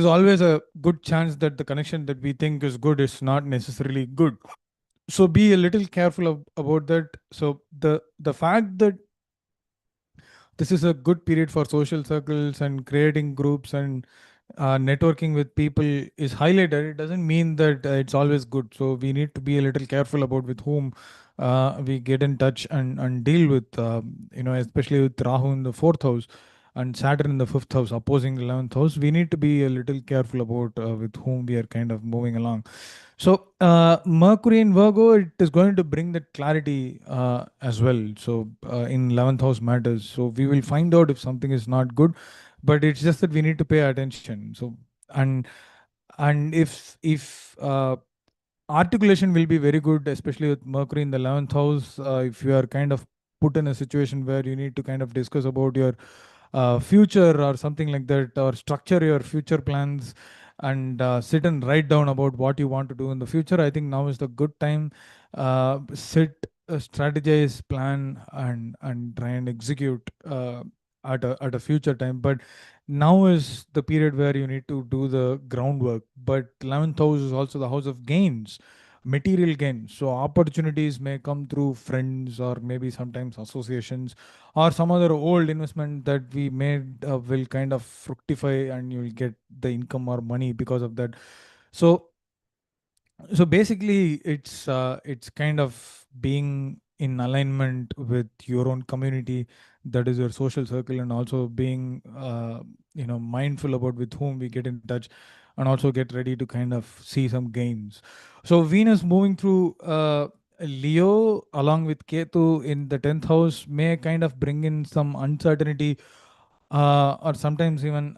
always a good chance that the connection that we think is good is not necessarily good. So be a little careful about that. So the fact that this is a good period for social circles and creating groups and networking with people is highlighted, it doesn't mean that it's always good. So we need to be a little careful about with whom we get in touch and deal with, especially with Rahu in the fourth house and Saturn in the fifth house opposing the 11th house. We need to be a little careful about with whom we are kind of moving along. So, Mercury in Virgo, it is going to bring that clarity as well. So, in 11th house matters. So, we will find out if something is not good, but it's just that we need to pay attention. So, and if articulation will be very good, especially with Mercury in the 11th house. If you are kind of put in a situation where you need to kind of discuss about your future or something like that, or structure your future plans and sit and write down about what you want to do in the future, I think now is the good time. Sit, strategize, plan, and try and execute at a future time. But now is the period where you need to do the groundwork. But 11th house is also the house of gains, material gains. So opportunities may come through friends or maybe sometimes associations or some other old investment that we made will kind of fructify and you will get the income or money because of that. So basically it's kind of being in alignment with your own community, that is your social circle, and also being mindful about with whom we get in touch, and also get ready to kind of see some gains. So Venus moving through Leo along with Ketu in the 10th house may kind of bring in some uncertainty, or sometimes even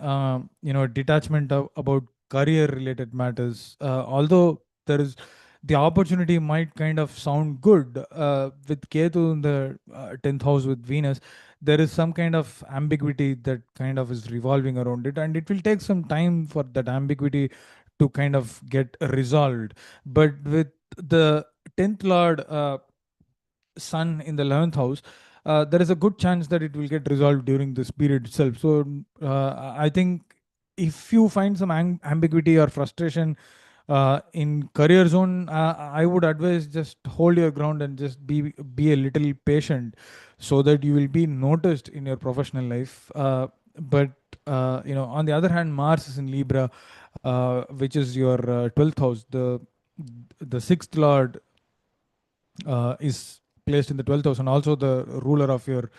detachment about career related matters. Although there is the opportunity might kind of sound good with Ketu in the 10th house with Venus, there is some kind of ambiguity that kind of is revolving around it, and it will take some time for that ambiguity to kind of get resolved. But with the 10th lord sun in the 11th house, there is a good chance that it will get resolved during this period itself. So I think if you find some ambiguity or frustration in career zone, I would advise just hold your ground and just be a little patient, so that you will be noticed in your professional life. But on the other hand, Mars is in Libra, which is your 12th house. The sixth lord is placed in the 12th house, and also the ruler of your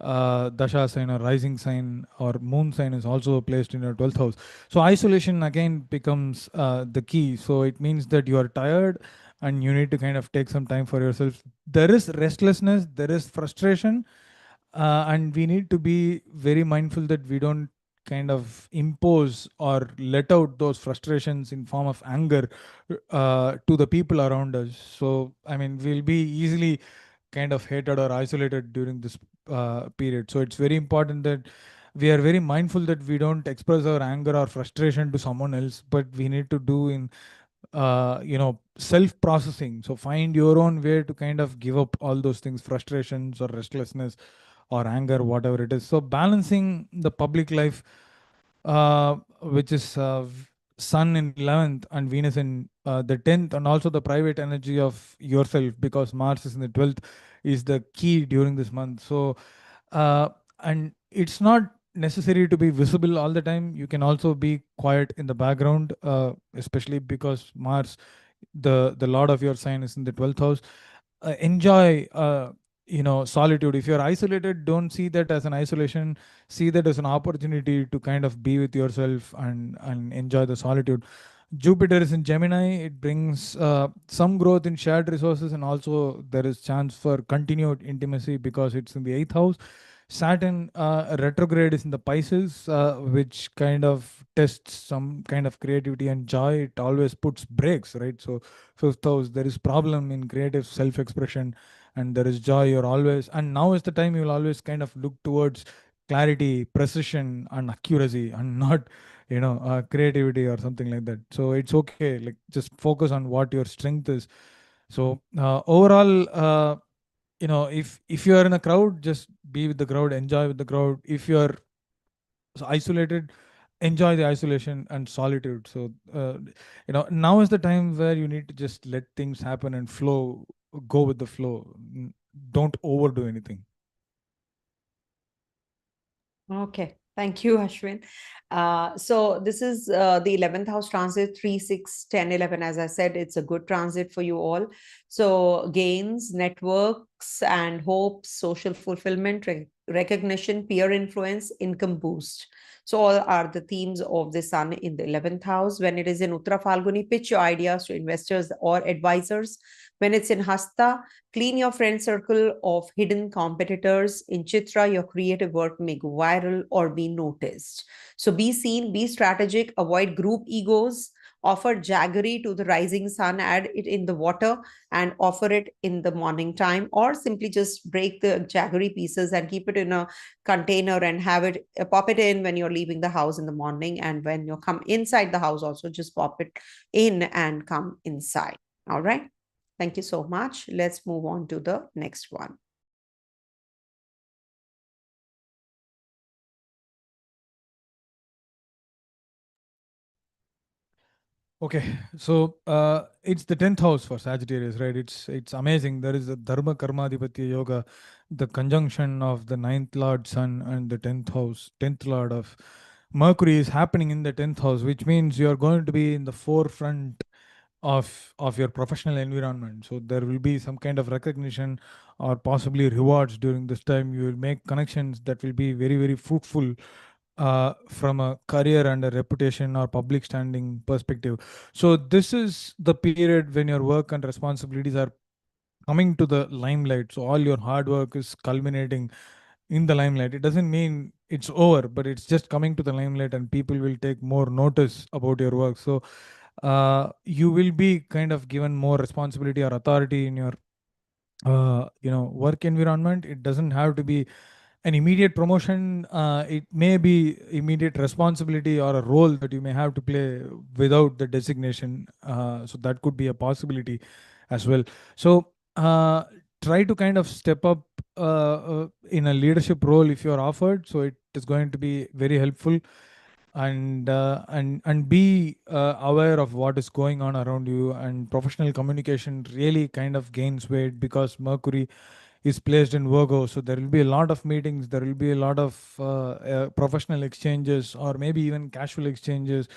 dasha sign or rising sign or moon sign is also placed in your 12th house. So isolation again becomes the key. So it means that you are tired and you need to kind of take some time for yourself. There is restlessness, there is frustration, and we need to be very mindful that we don't kind of impose or let out those frustrations in form of anger to the people around us. So I mean, we'll be easily kind of hated or isolated during this period. So it's very important that we are very mindful that we don't express our anger or frustration to someone else, but we need to do in self processing. So find your own way to kind of give up all those things, frustrations or restlessness or anger, whatever it is. So balancing the public life, which is Sun in 11th and Venus in the 10th, and also the private energy of yourself, because Mars is in the 12th, is the key during this month. So, and it's not necessary to be visible all the time. You can also be quiet in the background, especially because Mars, the lord of your sign, is in the 12th house. Enjoy solitude. If you're isolated, don't see that as an isolation, see that as an opportunity to kind of be with yourself and enjoy the solitude. Jupiter is in Gemini. It brings some growth in shared resources, and also there is chance for continued intimacy because it's in the 8th house. Saturn retrograde is in the Pisces, which kind of tests some kind of creativity and joy. It always puts brakes, right? So fifth house, there is problem in creative self-expression, and there is joy. You're always, and now is the time you will always kind of look towards clarity, precision, and accuracy, and not creativity or something like that. So it's okay. Like, just focus on what your strength is. So overall, if you are in a crowd, just be with the crowd, enjoy with the crowd. If you are isolated, enjoy the isolation and solitude. So now is the time where you need to just let things happen and flow, go with the flow. Don't overdo anything. Okay, thank you, Ashwin. So this is the 11th house transit, 3, 6, 10, 11. As I said, it's a good transit for you all. So gains, networks and hopes, social fulfillment, recognition, peer influence, income boost. So all are the themes of the sun in the 11th house. When it is in Uttara Falguni, pitch your ideas to investors or advisors. When it's in Hasta, clean your friend circle of hidden competitors. In Chitra, your creative work may go viral or be noticed. So be seen, be strategic, avoid group egos, offer jaggery to the rising sun, add it in the water and offer it in the morning time, or simply just break the jaggery pieces and keep it in a container and have it pop it in when you're leaving the house in the morning. And when you come inside the house, also just pop it in and come inside. All right. Thank you so much. Let's move on to the next one. Okay, so it's the 10th house for Sagittarius, right? It's amazing. There is a Dharma Karmadipatya Yoga, the conjunction of the ninth Lord Sun and the 10th house, 10th Lord of Mercury is happening in the 10th house, which means you are going to be in the forefront of your professional environment. So there will be some kind of recognition or possibly rewards during this time. You will make connections that will be very, very fruitful from a career and a reputation or public standing perspective. So this is the period when your work and responsibilities are coming to the limelight. So all your hard work is culminating in the limelight. It doesn't mean it's over, but it's just coming to the limelight, and people will take more notice about your work. So you will be kind of given more responsibility or authority in your work environment. It doesn't have to be an immediate promotion. It may be immediate responsibility or a role that you may have to play without the designation. So that could be a possibility as well. So try to kind of step up in a leadership role if you're offered. So it is going to be very helpful, and be aware of what is going on around you. And professional communication really kind of gains weight because Mercury is placed in Virgo. So there will be a lot of meetings, there will be a lot of professional exchanges, or maybe even casual exchanges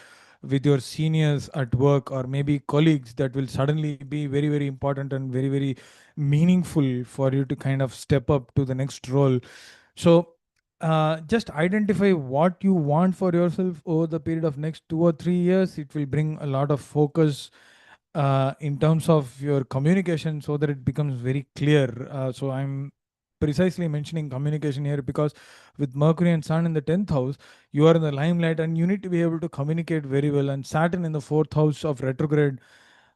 with your seniors at work, or maybe colleagues, that will suddenly be very, very important and very, very meaningful for you to kind of step up to the next role. So just identify what you want for yourself over the period of next 2 or 3 years. It will bring a lot of focus in terms of your communication, so that it becomes very clear. So I'm precisely mentioning communication here because with Mercury and Sun in the 10th house, you are in the limelight and you need to be able to communicate very well. And Saturn in the 4th house of retrograde,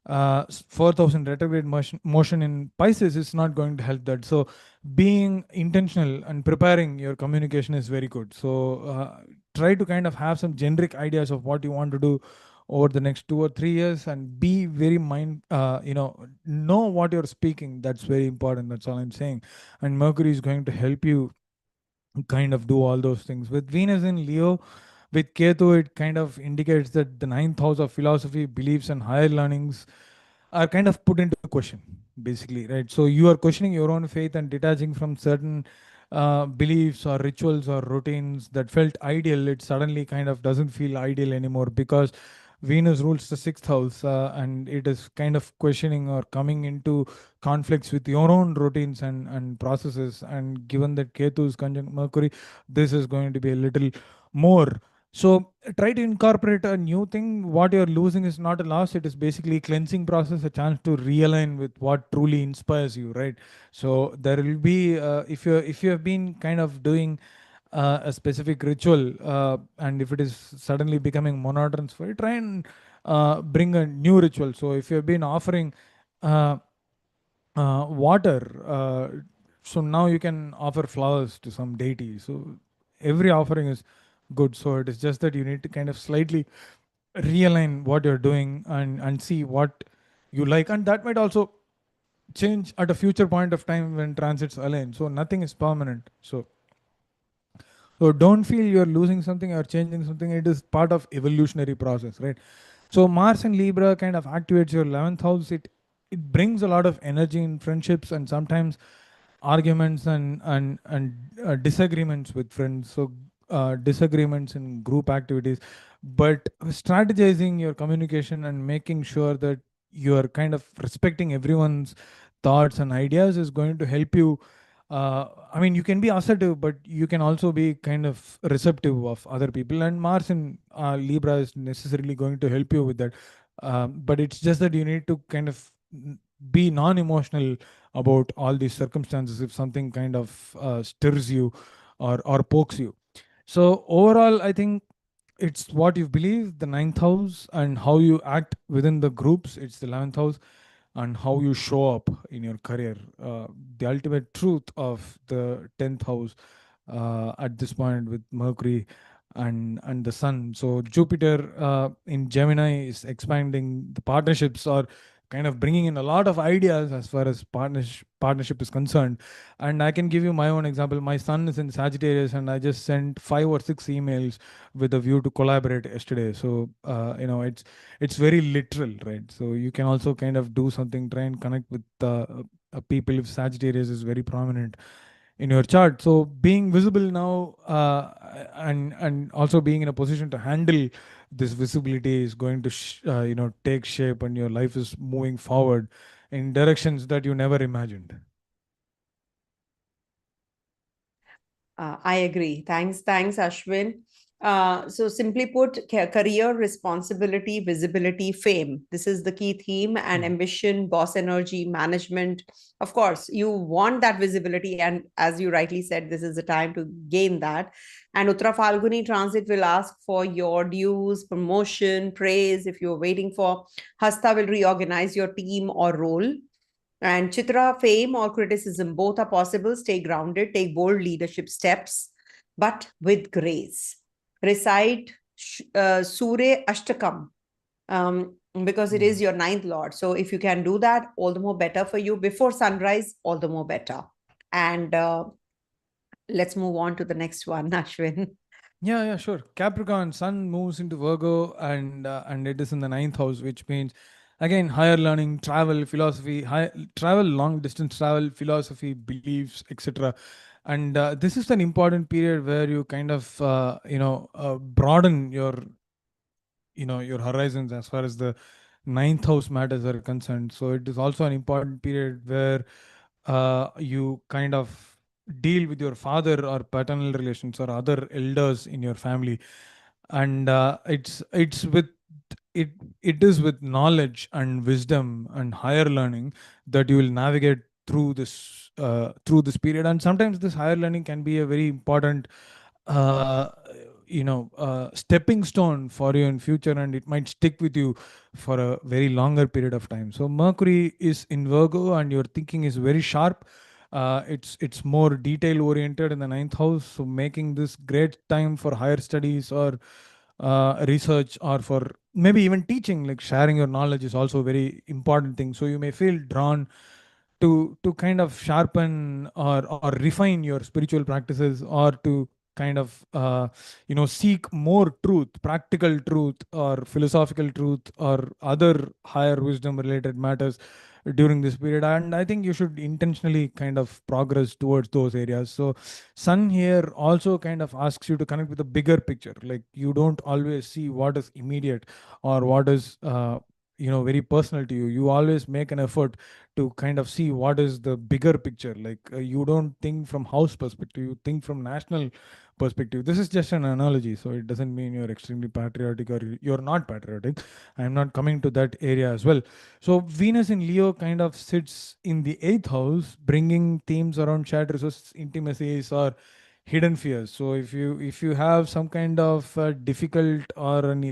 4,000 retrograde motion in Pisces is not going to help that. So being intentional and preparing your communication is very good. So try to kind of have some generic ideas of what you want to do over the next 2 or 3 years, and be very know what you're speaking. That's very important. That's all I'm saying. And Mercury is going to help you kind of do all those things. With Venus in Leo, with Ketu, it kind of indicates that the ninth house of philosophy, beliefs, and higher learnings are kind of put into question, basically, right? So you are questioning your own faith and detaching from certain beliefs or rituals or routines that felt ideal. It suddenly kind of doesn't feel ideal anymore because Venus rules the sixth house, and it is kind of questioning or coming into conflicts with your own routines and processes. And given that Ketu is conjunct Mercury, this is going to be a little more. So try to incorporate a new thing. What you're losing is not a loss. It is basically cleansing process, a chance to realign with what truly inspires you, right? So there will be if you have been kind of doing a specific ritual, and if it is suddenly becoming monotonous for you, try and bring a new ritual. So if you have been offering uh, water, so now you can offer flowers to some deity. So every offering is good. So it is just that you need to kind of slightly realign what you're doing, and see what you like, and that might also change at a future point of time when transits align. So nothing is permanent. So So don't feel you're losing something or changing something. It is part of evolutionary process, right? So Mars and Libra kind of activates your 11th house. It brings a lot of energy in friendships and sometimes arguments and disagreements with friends. So disagreements in group activities, but strategizing your communication and making sure that you are kind of respecting everyone's thoughts and ideas is going to help you. I mean, you can be assertive, but you can also be kind of receptive of other people. And Mars in Libra is necessarily going to help you with that. But it's just that you need to kind of be non-emotional about all these circumstances if something kind of stirs you or pokes you. So overall, I think it's what you believe, the ninth house, and how you act within the groups. It's the 11th house, and how you show up in your career. The ultimate truth of the 10th house at this point with Mercury and the Sun. So Jupiter in Gemini is expanding the partnerships, or kind of bringing in a lot of ideas as far as partnership is concerned. And I can give you my own example. My son is in Sagittarius, and I just sent 5 or 6 emails with a view to collaborate yesterday. So it's very literal, right? So you can also kind of do something, try and connect with people if Sagittarius is very prominent in your chart. So being visible now, and also being in a position to handle this visibility is going to take shape, and your life is moving forward in directions that you never imagined. I agree. Thanks, Ashwin. So simply put, career, responsibility, visibility, fame. This is the key theme, and ambition, boss energy, management. Of course, you want that visibility. And as you rightly said, this is the time to gain that. And Uttara Falguni transit will ask for your dues, promotion, praise if you're waiting for. Hasta will reorganize your team or role. And Chitra, fame or criticism, both are possible. Stay grounded, take bold leadership steps, but with grace. Recite Surya Ashtakam, because it is your ninth lord. So if you can do that, all the more better for you. Before sunrise, all the more better. And let's move on to the next one, Ashwin. Yeah, sure. Capricorn, Sun moves into Virgo, and it is in the ninth house, which means again higher learning, travel, philosophy, travel, long distance travel, philosophy, beliefs, etc. And this is an important period where you kind of broaden your horizons as far as the ninth house matters are concerned. So it is also an important period where you kind of deal with your father or paternal relations or other elders in your family. And it it is with knowledge and wisdom and higher learning that you will navigate through this period. And sometimes this higher learning can be a very important uh, stepping stone for you in future, and it might stick with you for a very longer period of time. So Mercury is in Virgo, and your thinking is very sharp. It's more detail oriented in the ninth house, so making this great time for higher studies or research, or for maybe even teaching. Like sharing your knowledge is also a very important thing. So you may feel drawn to kind of sharpen or refine your spiritual practices, or to kind of seek more truth, practical truth or philosophical truth or other higher wisdom related matters during this period. And I think you should intentionally kind of progress towards those areas. So Sun here also kind of asks you to connect with the bigger picture. Like you don't always see what is immediate or what is very personal to you. You always make an effort to kind of see what is the bigger picture. Like you don't think from house perspective, you think from national perspective. This is just an analogy, so it doesn't mean you're extremely patriotic or you're not patriotic. I'm not coming to that area as well. So Venus in Leo kind of sits in the eighth house, bringing themes around shared resources, intimacies, or hidden fears. So if you have some kind of difficult or an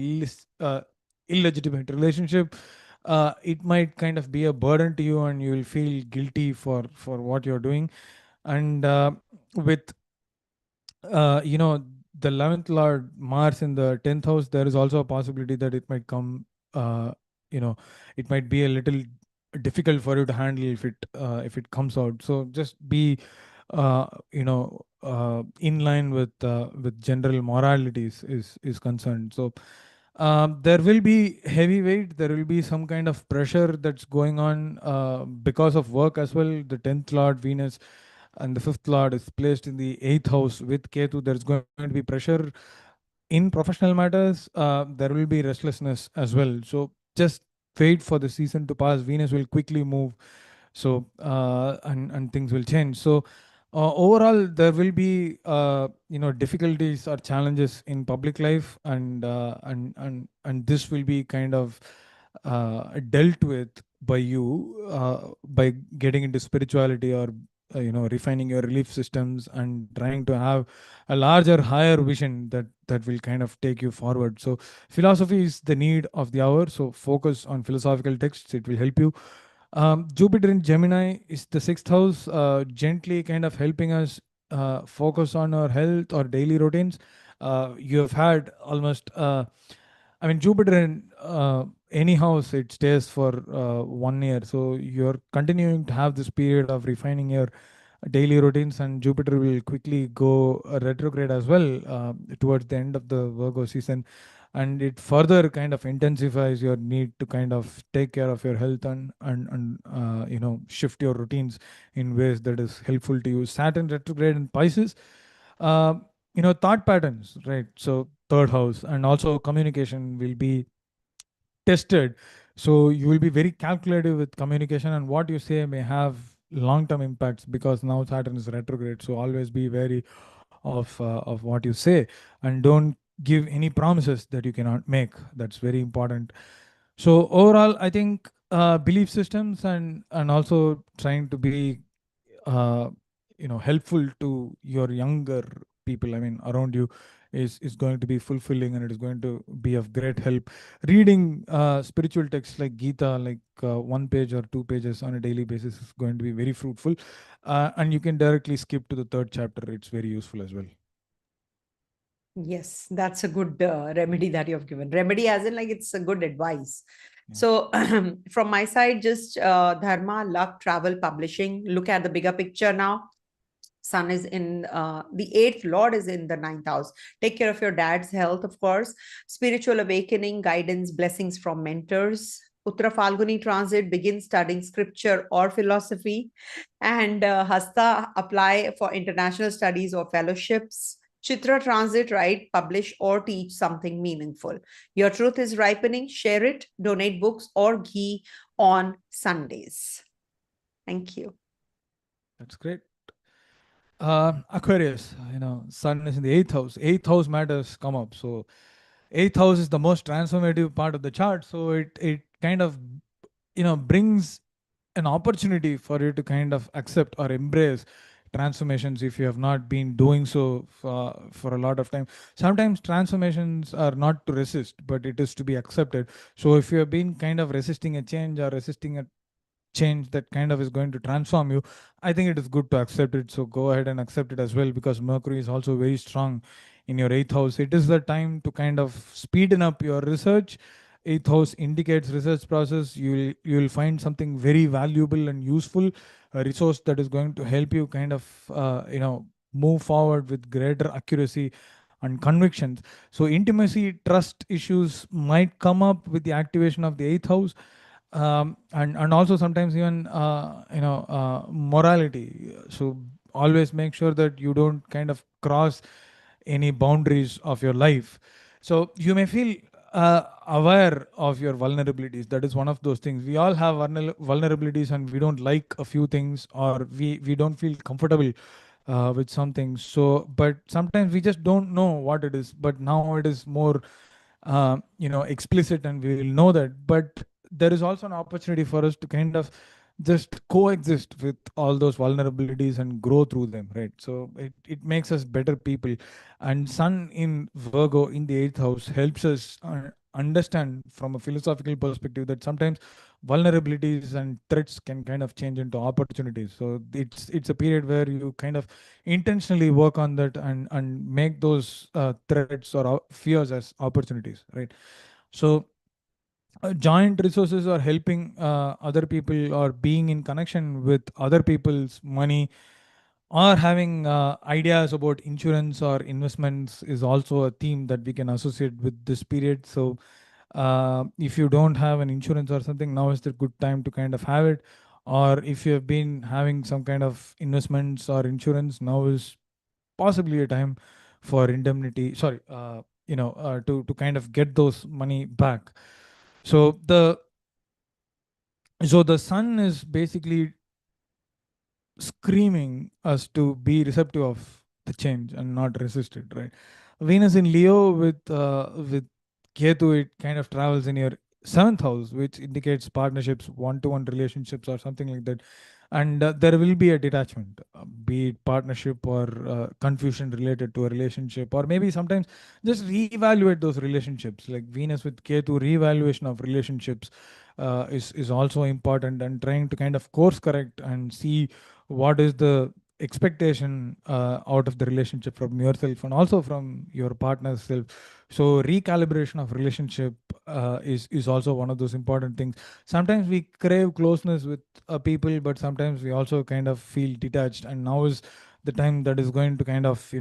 illegitimate relationship, it might kind of be a burden to you, and you will feel guilty for what you're doing. And with the 11th lord Mars in the 10th house, there is also a possibility that it might come, uh, you know it might be a little difficult for you to handle if it comes out. So just be in line with general moralities is concerned. So there will be heavy weight. There will be some kind of pressure that's going on because of work as well. The 10th Lord Venus and the 5th Lord is placed in the 8th house with Ketu. There's going to be pressure in professional matters. There will be restlessness as well. So just wait for the season to pass. Venus will quickly move, so and things will change. So overall there will be difficulties or challenges in public life, and this will be kind of dealt with by you by getting into spirituality, or refining your relief systems and trying to have a larger, higher vision that will kind of take you forward. So philosophy is the need of the hour, so focus on philosophical texts. It will help you. Jupiter in Gemini is the 6th house, gently kind of helping us focus on our health or daily routines. You have had almost, I mean, Jupiter in any house, it stays for 1 year. So you're continuing to have this period of refining your daily routines, and Jupiter will quickly go retrograde as well towards the end of the Virgo season, and it further kind of intensifies your need to kind of take care of your health and shift your routines in ways that is helpful to you. Saturn retrograde in Pisces, uh, thought patterns, right? So third house, and also communication will be tested. So you will be very calculative with communication, and what you say may have long-term impacts because now Saturn is retrograde. So always be wary of what you say, and don't give any promises that you cannot make. That's very important. So overall, I think belief systems and also trying to be uh, helpful to your younger people, I mean, around you, is going to be fulfilling, and it is going to be of great help. Reading spiritual texts like Gita, like 1 page or 2 pages on a daily basis, is going to be very fruitful. And you can directly skip to the third chapter. It's very useful as well. Yes, that's a good remedy that you have given. Remedy as in like it's a good advice. Yeah. So from my side, just dharma, luck, travel, publishing. Look at the bigger picture now. Sun is in the 8th Lord is in the 9th house. Take care of your dad's health, of course. Spiritual awakening, guidance, blessings from mentors. Uttara Falguni transit, begin studying scripture or philosophy. And Hasta, apply for international studies or fellowships. Chitra transit, write, publish, or teach something meaningful. Your truth is ripening. Share it, donate books or ghee on Sundays. Thank you. That's great. Aquarius, Sun is in the 8th house. 8th house matters come up. So 8th house is the most transformative part of the chart. So it kind of brings an opportunity for you to kind of accept or embrace transformations if you have not been doing so for a lot of time. Sometimes transformations are not to resist, but it is to be accepted. So if you have been kind of resisting a change or resisting a change that kind of is going to transform you, I think it is good to accept it. So go ahead and accept it as well, because Mercury is also very strong in your 8th house. It is the time to kind of speeden up your research. 8th house indicates research process. You will find something very valuable and useful, a resource that is going to help you kind of move forward with greater accuracy and convictions. So intimacy, trust issues might come up with the activation of the 8th house, and also sometimes even morality. So always make sure that you don't kind of cross any boundaries of your life. So you may feel aware of your vulnerabilities. That is one of those things. We all have vulnerabilities, and we don't like a few things, or we don't feel comfortable with some things. So, but sometimes we just don't know what it is. But now it is more explicit, and we will know that. But there is also an opportunity for us to kind of just coexist with all those vulnerabilities and grow through them, right? So it makes us better people. And Sun in Virgo in the 8th house helps us understand from a philosophical perspective that sometimes vulnerabilities and threats can kind of change into opportunities. So it's a period where you kind of intentionally work on that, and make those threats or fears as opportunities, right? So joint resources, or helping other people, or being in connection with other people's money, or having ideas about insurance or investments is also a theme that we can associate with this period. So if you don't have an insurance or something, now is the good time to kind of have it. Or if you have been having some kind of investments or insurance, now is possibly a time for indemnity. Sorry, to kind of get those money back. So the sun is basically screaming us to be receptive of the change and not resist it, right? Venus in Leo with Ketu, it kind of travels in your seventh house, which indicates partnerships, one-to-one relationships, or something like that. And there will be a detachment, be it partnership or confusion related to a relationship, or maybe sometimes just reevaluate those relationships. Like Venus with Ketu, reevaluation of relationships is also important, and trying to kind of course correct and see what is the expectation out of the relationship from yourself and also from your partner's self. So recalibration of relationship is also one of those important things. Sometimes we crave closeness with people, but sometimes we also kind of feel detached, and now is the time that is going to kind of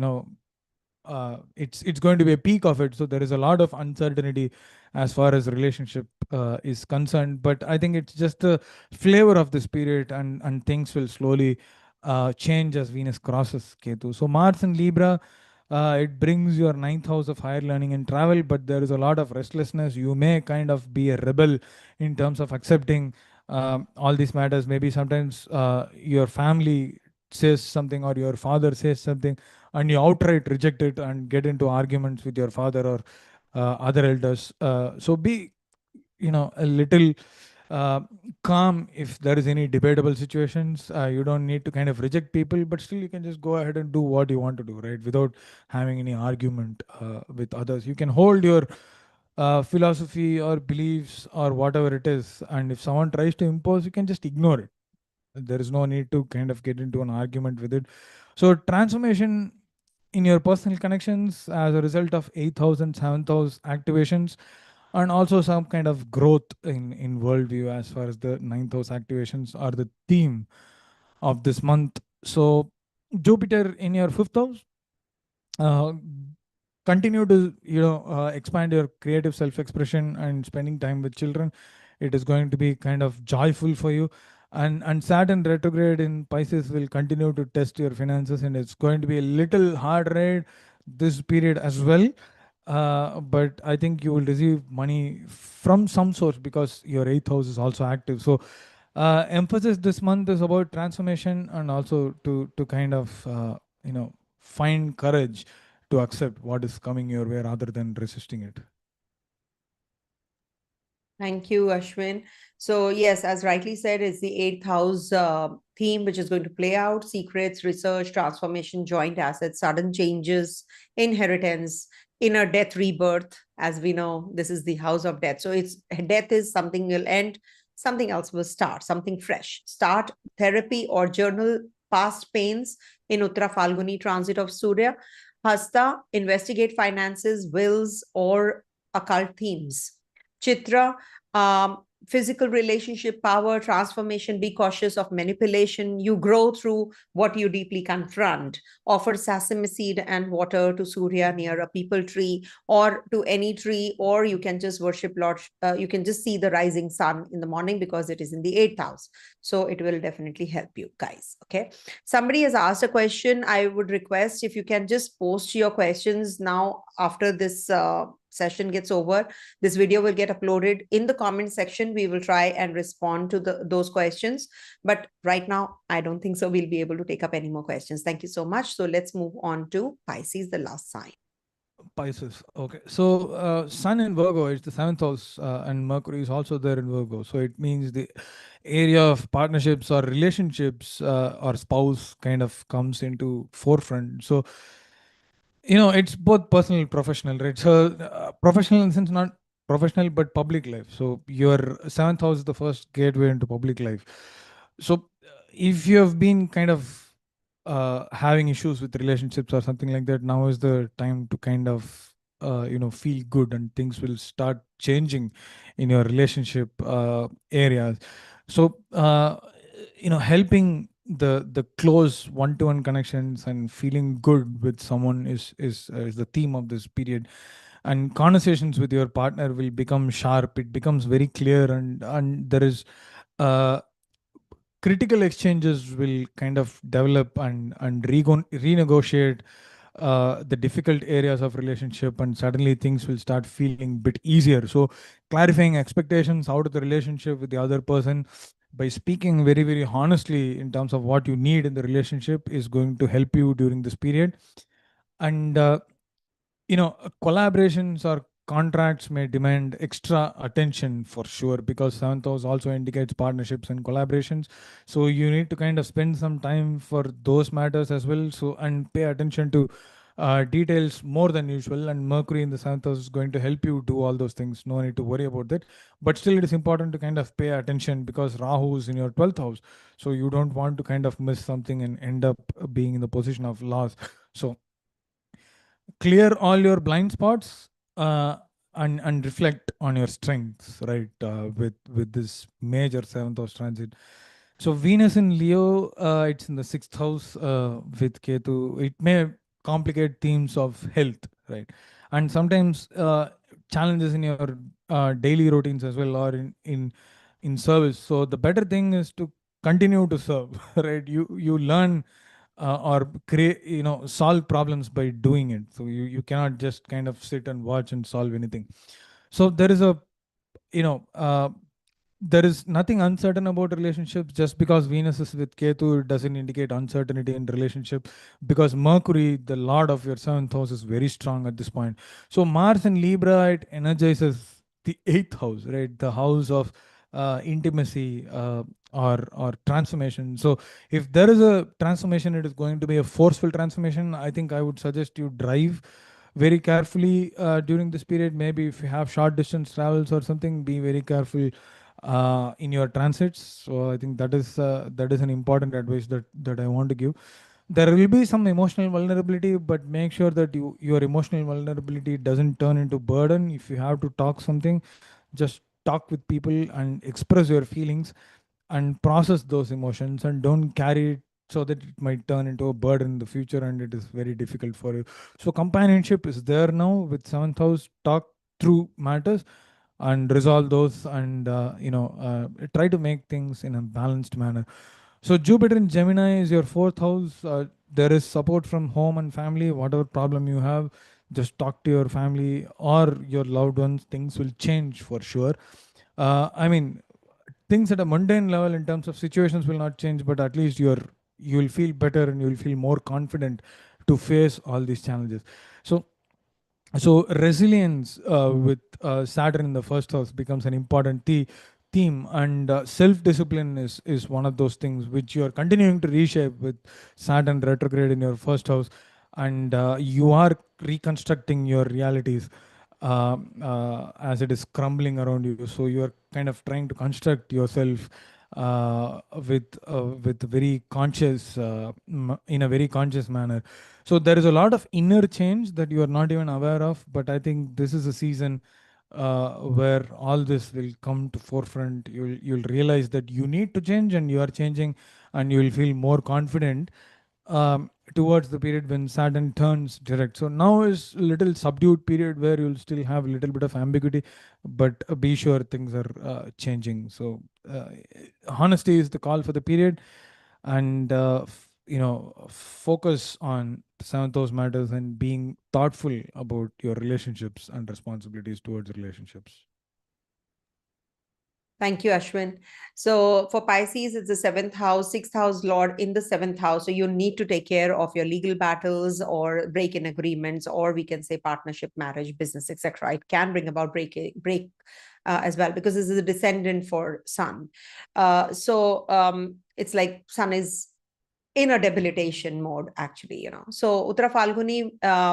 it's going to be a peak of it. So there is a lot of uncertainty as far as relationship is concerned, but I think it's just the flavor of this period, and things will slowly change as Venus crosses Ketu. So Mars in Libra, it brings your ninth house of higher learning and travel, but there is a lot of restlessness. You may kind of be a rebel in terms of accepting all these matters. Maybe sometimes your family says something or your father says something, and you outright reject it and get into arguments with your father or other elders. So be, a little uh, calm if there is any debatable situations. You don't need to kind of reject people, but still you can just go ahead and do what you want to do, right, without having any argument with others. You can hold your philosophy or beliefs or whatever it is, and if someone tries to impose, you can just ignore it. There is no need to kind of get into an argument with it. So transformation in your personal connections as a result of 8,000 7,000 activations, and also some kind of growth in worldview as far as the 9th house activations are the theme of this month. So Jupiter in your fifth house, uh, continue to expand your creative self-expression and spending time with children. It is going to be kind of joyful for you. And Saturn retrograde in Pisces will continue to test your finances, and it's going to be a little hard ride this period as well. But I think you will receive money from some source because your eighth house is also active. So emphasis this month is about transformation, and also to kind of find courage to accept what is coming your way rather than resisting it. Thank you, Ashwin. So, yes, as rightly said, it's the eighth house theme which is going to play out: secrets, research, transformation, joint assets, sudden changes, inheritance, inner death, rebirth. As we know, this is the house of death. So, it's death is something will end, something else will start, something fresh. Start therapy or journal past pains in Uttara Falguni transit of Surya. Hasta, investigate finances, wills, or occult themes. Chitra, physical relationship, power, transformation, be cautious of manipulation. You grow through what you deeply confront. Offer sesame seed and water to Surya near a peepal tree or to any tree, or you can just worship Lord. You can just see the rising sun in the morning because it is in the eighth house. So it will definitely help you guys. Okay. Somebody has asked a question. I would request if you can just post your questions now after this session gets over. This video will get uploaded in the comment section. We will try and respond to those questions. But right now, I don't think so we'll be able to take up any more questions. Thank you so much. So let's move on to Pisces, the last sign. Pisces. Okay. So Sun in Virgo is the seventh house, and Mercury is also there in Virgo. So it means the area of partnerships or relationships or spouse kind of comes into forefront. So it's both personal and professional, right? So professional in the sense, not professional but public life. So your seventh house is the first gateway into public life. So if you have been kind of having issues with relationships or something like that, now is the time to kind of feel good, and things will start changing in your relationship areas. So helping the close one-to-one connections and feeling good with someone is the theme of this period. And conversations with your partner will become sharp. It becomes very clear, and there is uh, critical exchanges will kind of develop, and renegotiate the difficult areas of relationship, and suddenly things will start feeling bit easier. So clarifying expectations out of the relationship with the other person by speaking very very honestly in terms of what you need in the relationship is going to help you during this period. And collaborations or contracts may demand extra attention for sure, because seventh house also indicates partnerships and collaborations. So you need to kind of spend some time for those matters as well, so and pay attention to details more than usual. And Mercury in the seventh house is going to help you do all those things. No need to worry about that. But still it is important to kind of pay attention, because Rahu is in your 12th house, so you don't want to kind of miss something and end up being in the position of loss. So clear all your blind spots, and reflect on your strengths, right? With this major seventh house transit. So Venus in Leo, it's in the sixth house with Ketu. It may complicate themes of health, right? And sometimes challenges in your daily routines as well, or in service. So the better thing is to continue to serve, right? You learn or create, solve problems by doing it. So you cannot just kind of sit and watch and solve anything. So there is a, you know there is nothing uncertain about relationships. Just because Venus is with Ketu, it doesn't indicate uncertainty in relationship, because Mercury, the lord of your seventh house, is very strong at this point. So Mars in Libra, it energizes the eighth house, right? The house of intimacy, or transformation. So if there is a transformation, it is going to be a forceful transformation. I think I would suggest you drive very carefully during this period. Maybe if you have short distance travels or something, be very careful in your transits. So I think that is an important advice that I want to give. There will be some emotional vulnerability, but make sure that your emotional vulnerability doesn't turn into burden. If you have to talk something, just talk with people and express your feelings and process those emotions, and don't carry it so that it might turn into a burden in the future and it is very difficult for you. So companionship is there now with seventh house. Talk through matters and resolve those, and try to make things in a balanced manner. So Jupiter in Gemini is your fourth house. There is support from home and family. Whatever problem you have, just talk to your family or your loved ones. Things will change for sure. I mean, things at a mundane level in terms of situations will not change, but at least you will feel better and you will feel more confident to face all these challenges. So so resilience with Saturn in the first house becomes an important theme, and self-discipline is one of those things which you are continuing to reshape with Saturn retrograde in your first house, and you are reconstructing your realities as it is crumbling around you. So you are kind of trying to construct yourself with very conscious in a very conscious manner. So there is a lot of inner change that you are not even aware of, but I think this is a season where all this will come to forefront. You'll realize that you need to change, and you are changing, and you will feel more confident towards the period when Saturn turns direct. So now is a little subdued period where you'll still have a little bit of ambiguity, but be sure things are changing. So honesty is the call for the period, and focus on some of those matters and being thoughtful about your relationships and responsibilities towards relationships. Thank you, Ashwin. So for Pisces, it's the seventh house, sixth house lord in the seventh house. So you need to take care of your legal battles or break-in agreements, or we can say partnership, marriage, business, etc. It can bring about break as well, because this is a descendant for Sun. It's like Sun is in a debilitation mode, actually. So Uttara Falguni,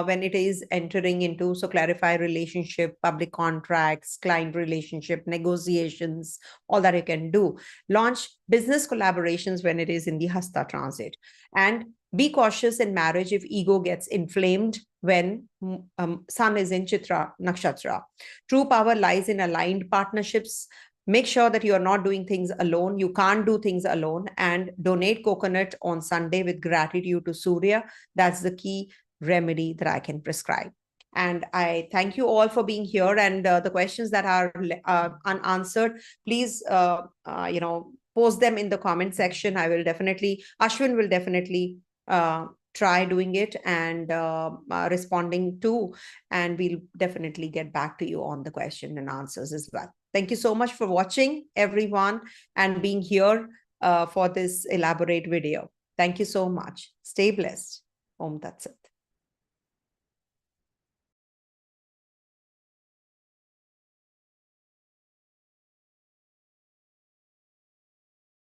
when it is entering into, so clarify relationship, public contracts, client relationship, negotiations, all that you can do. Launch business collaborations when it is in the Hasta transit. And be cautious in marriage if ego gets inflamed when Sun is in Chitra Nakshatra. True power lies in aligned partnerships, Make sure that you are not doing things alone. You can't do things alone. And donate coconut on Sunday with gratitude to Surya. That's the key remedy that I can prescribe. And I thank you all for being here. And the questions that are unanswered, please, post them in the comment section. Ashwin will definitely try doing it and responding to, and we'll definitely get back to you on the question and answers as well. Thank you so much for watching, everyone, and being here for this elaborate video. Thank you so much. Stay blessed. Om Tat Sat.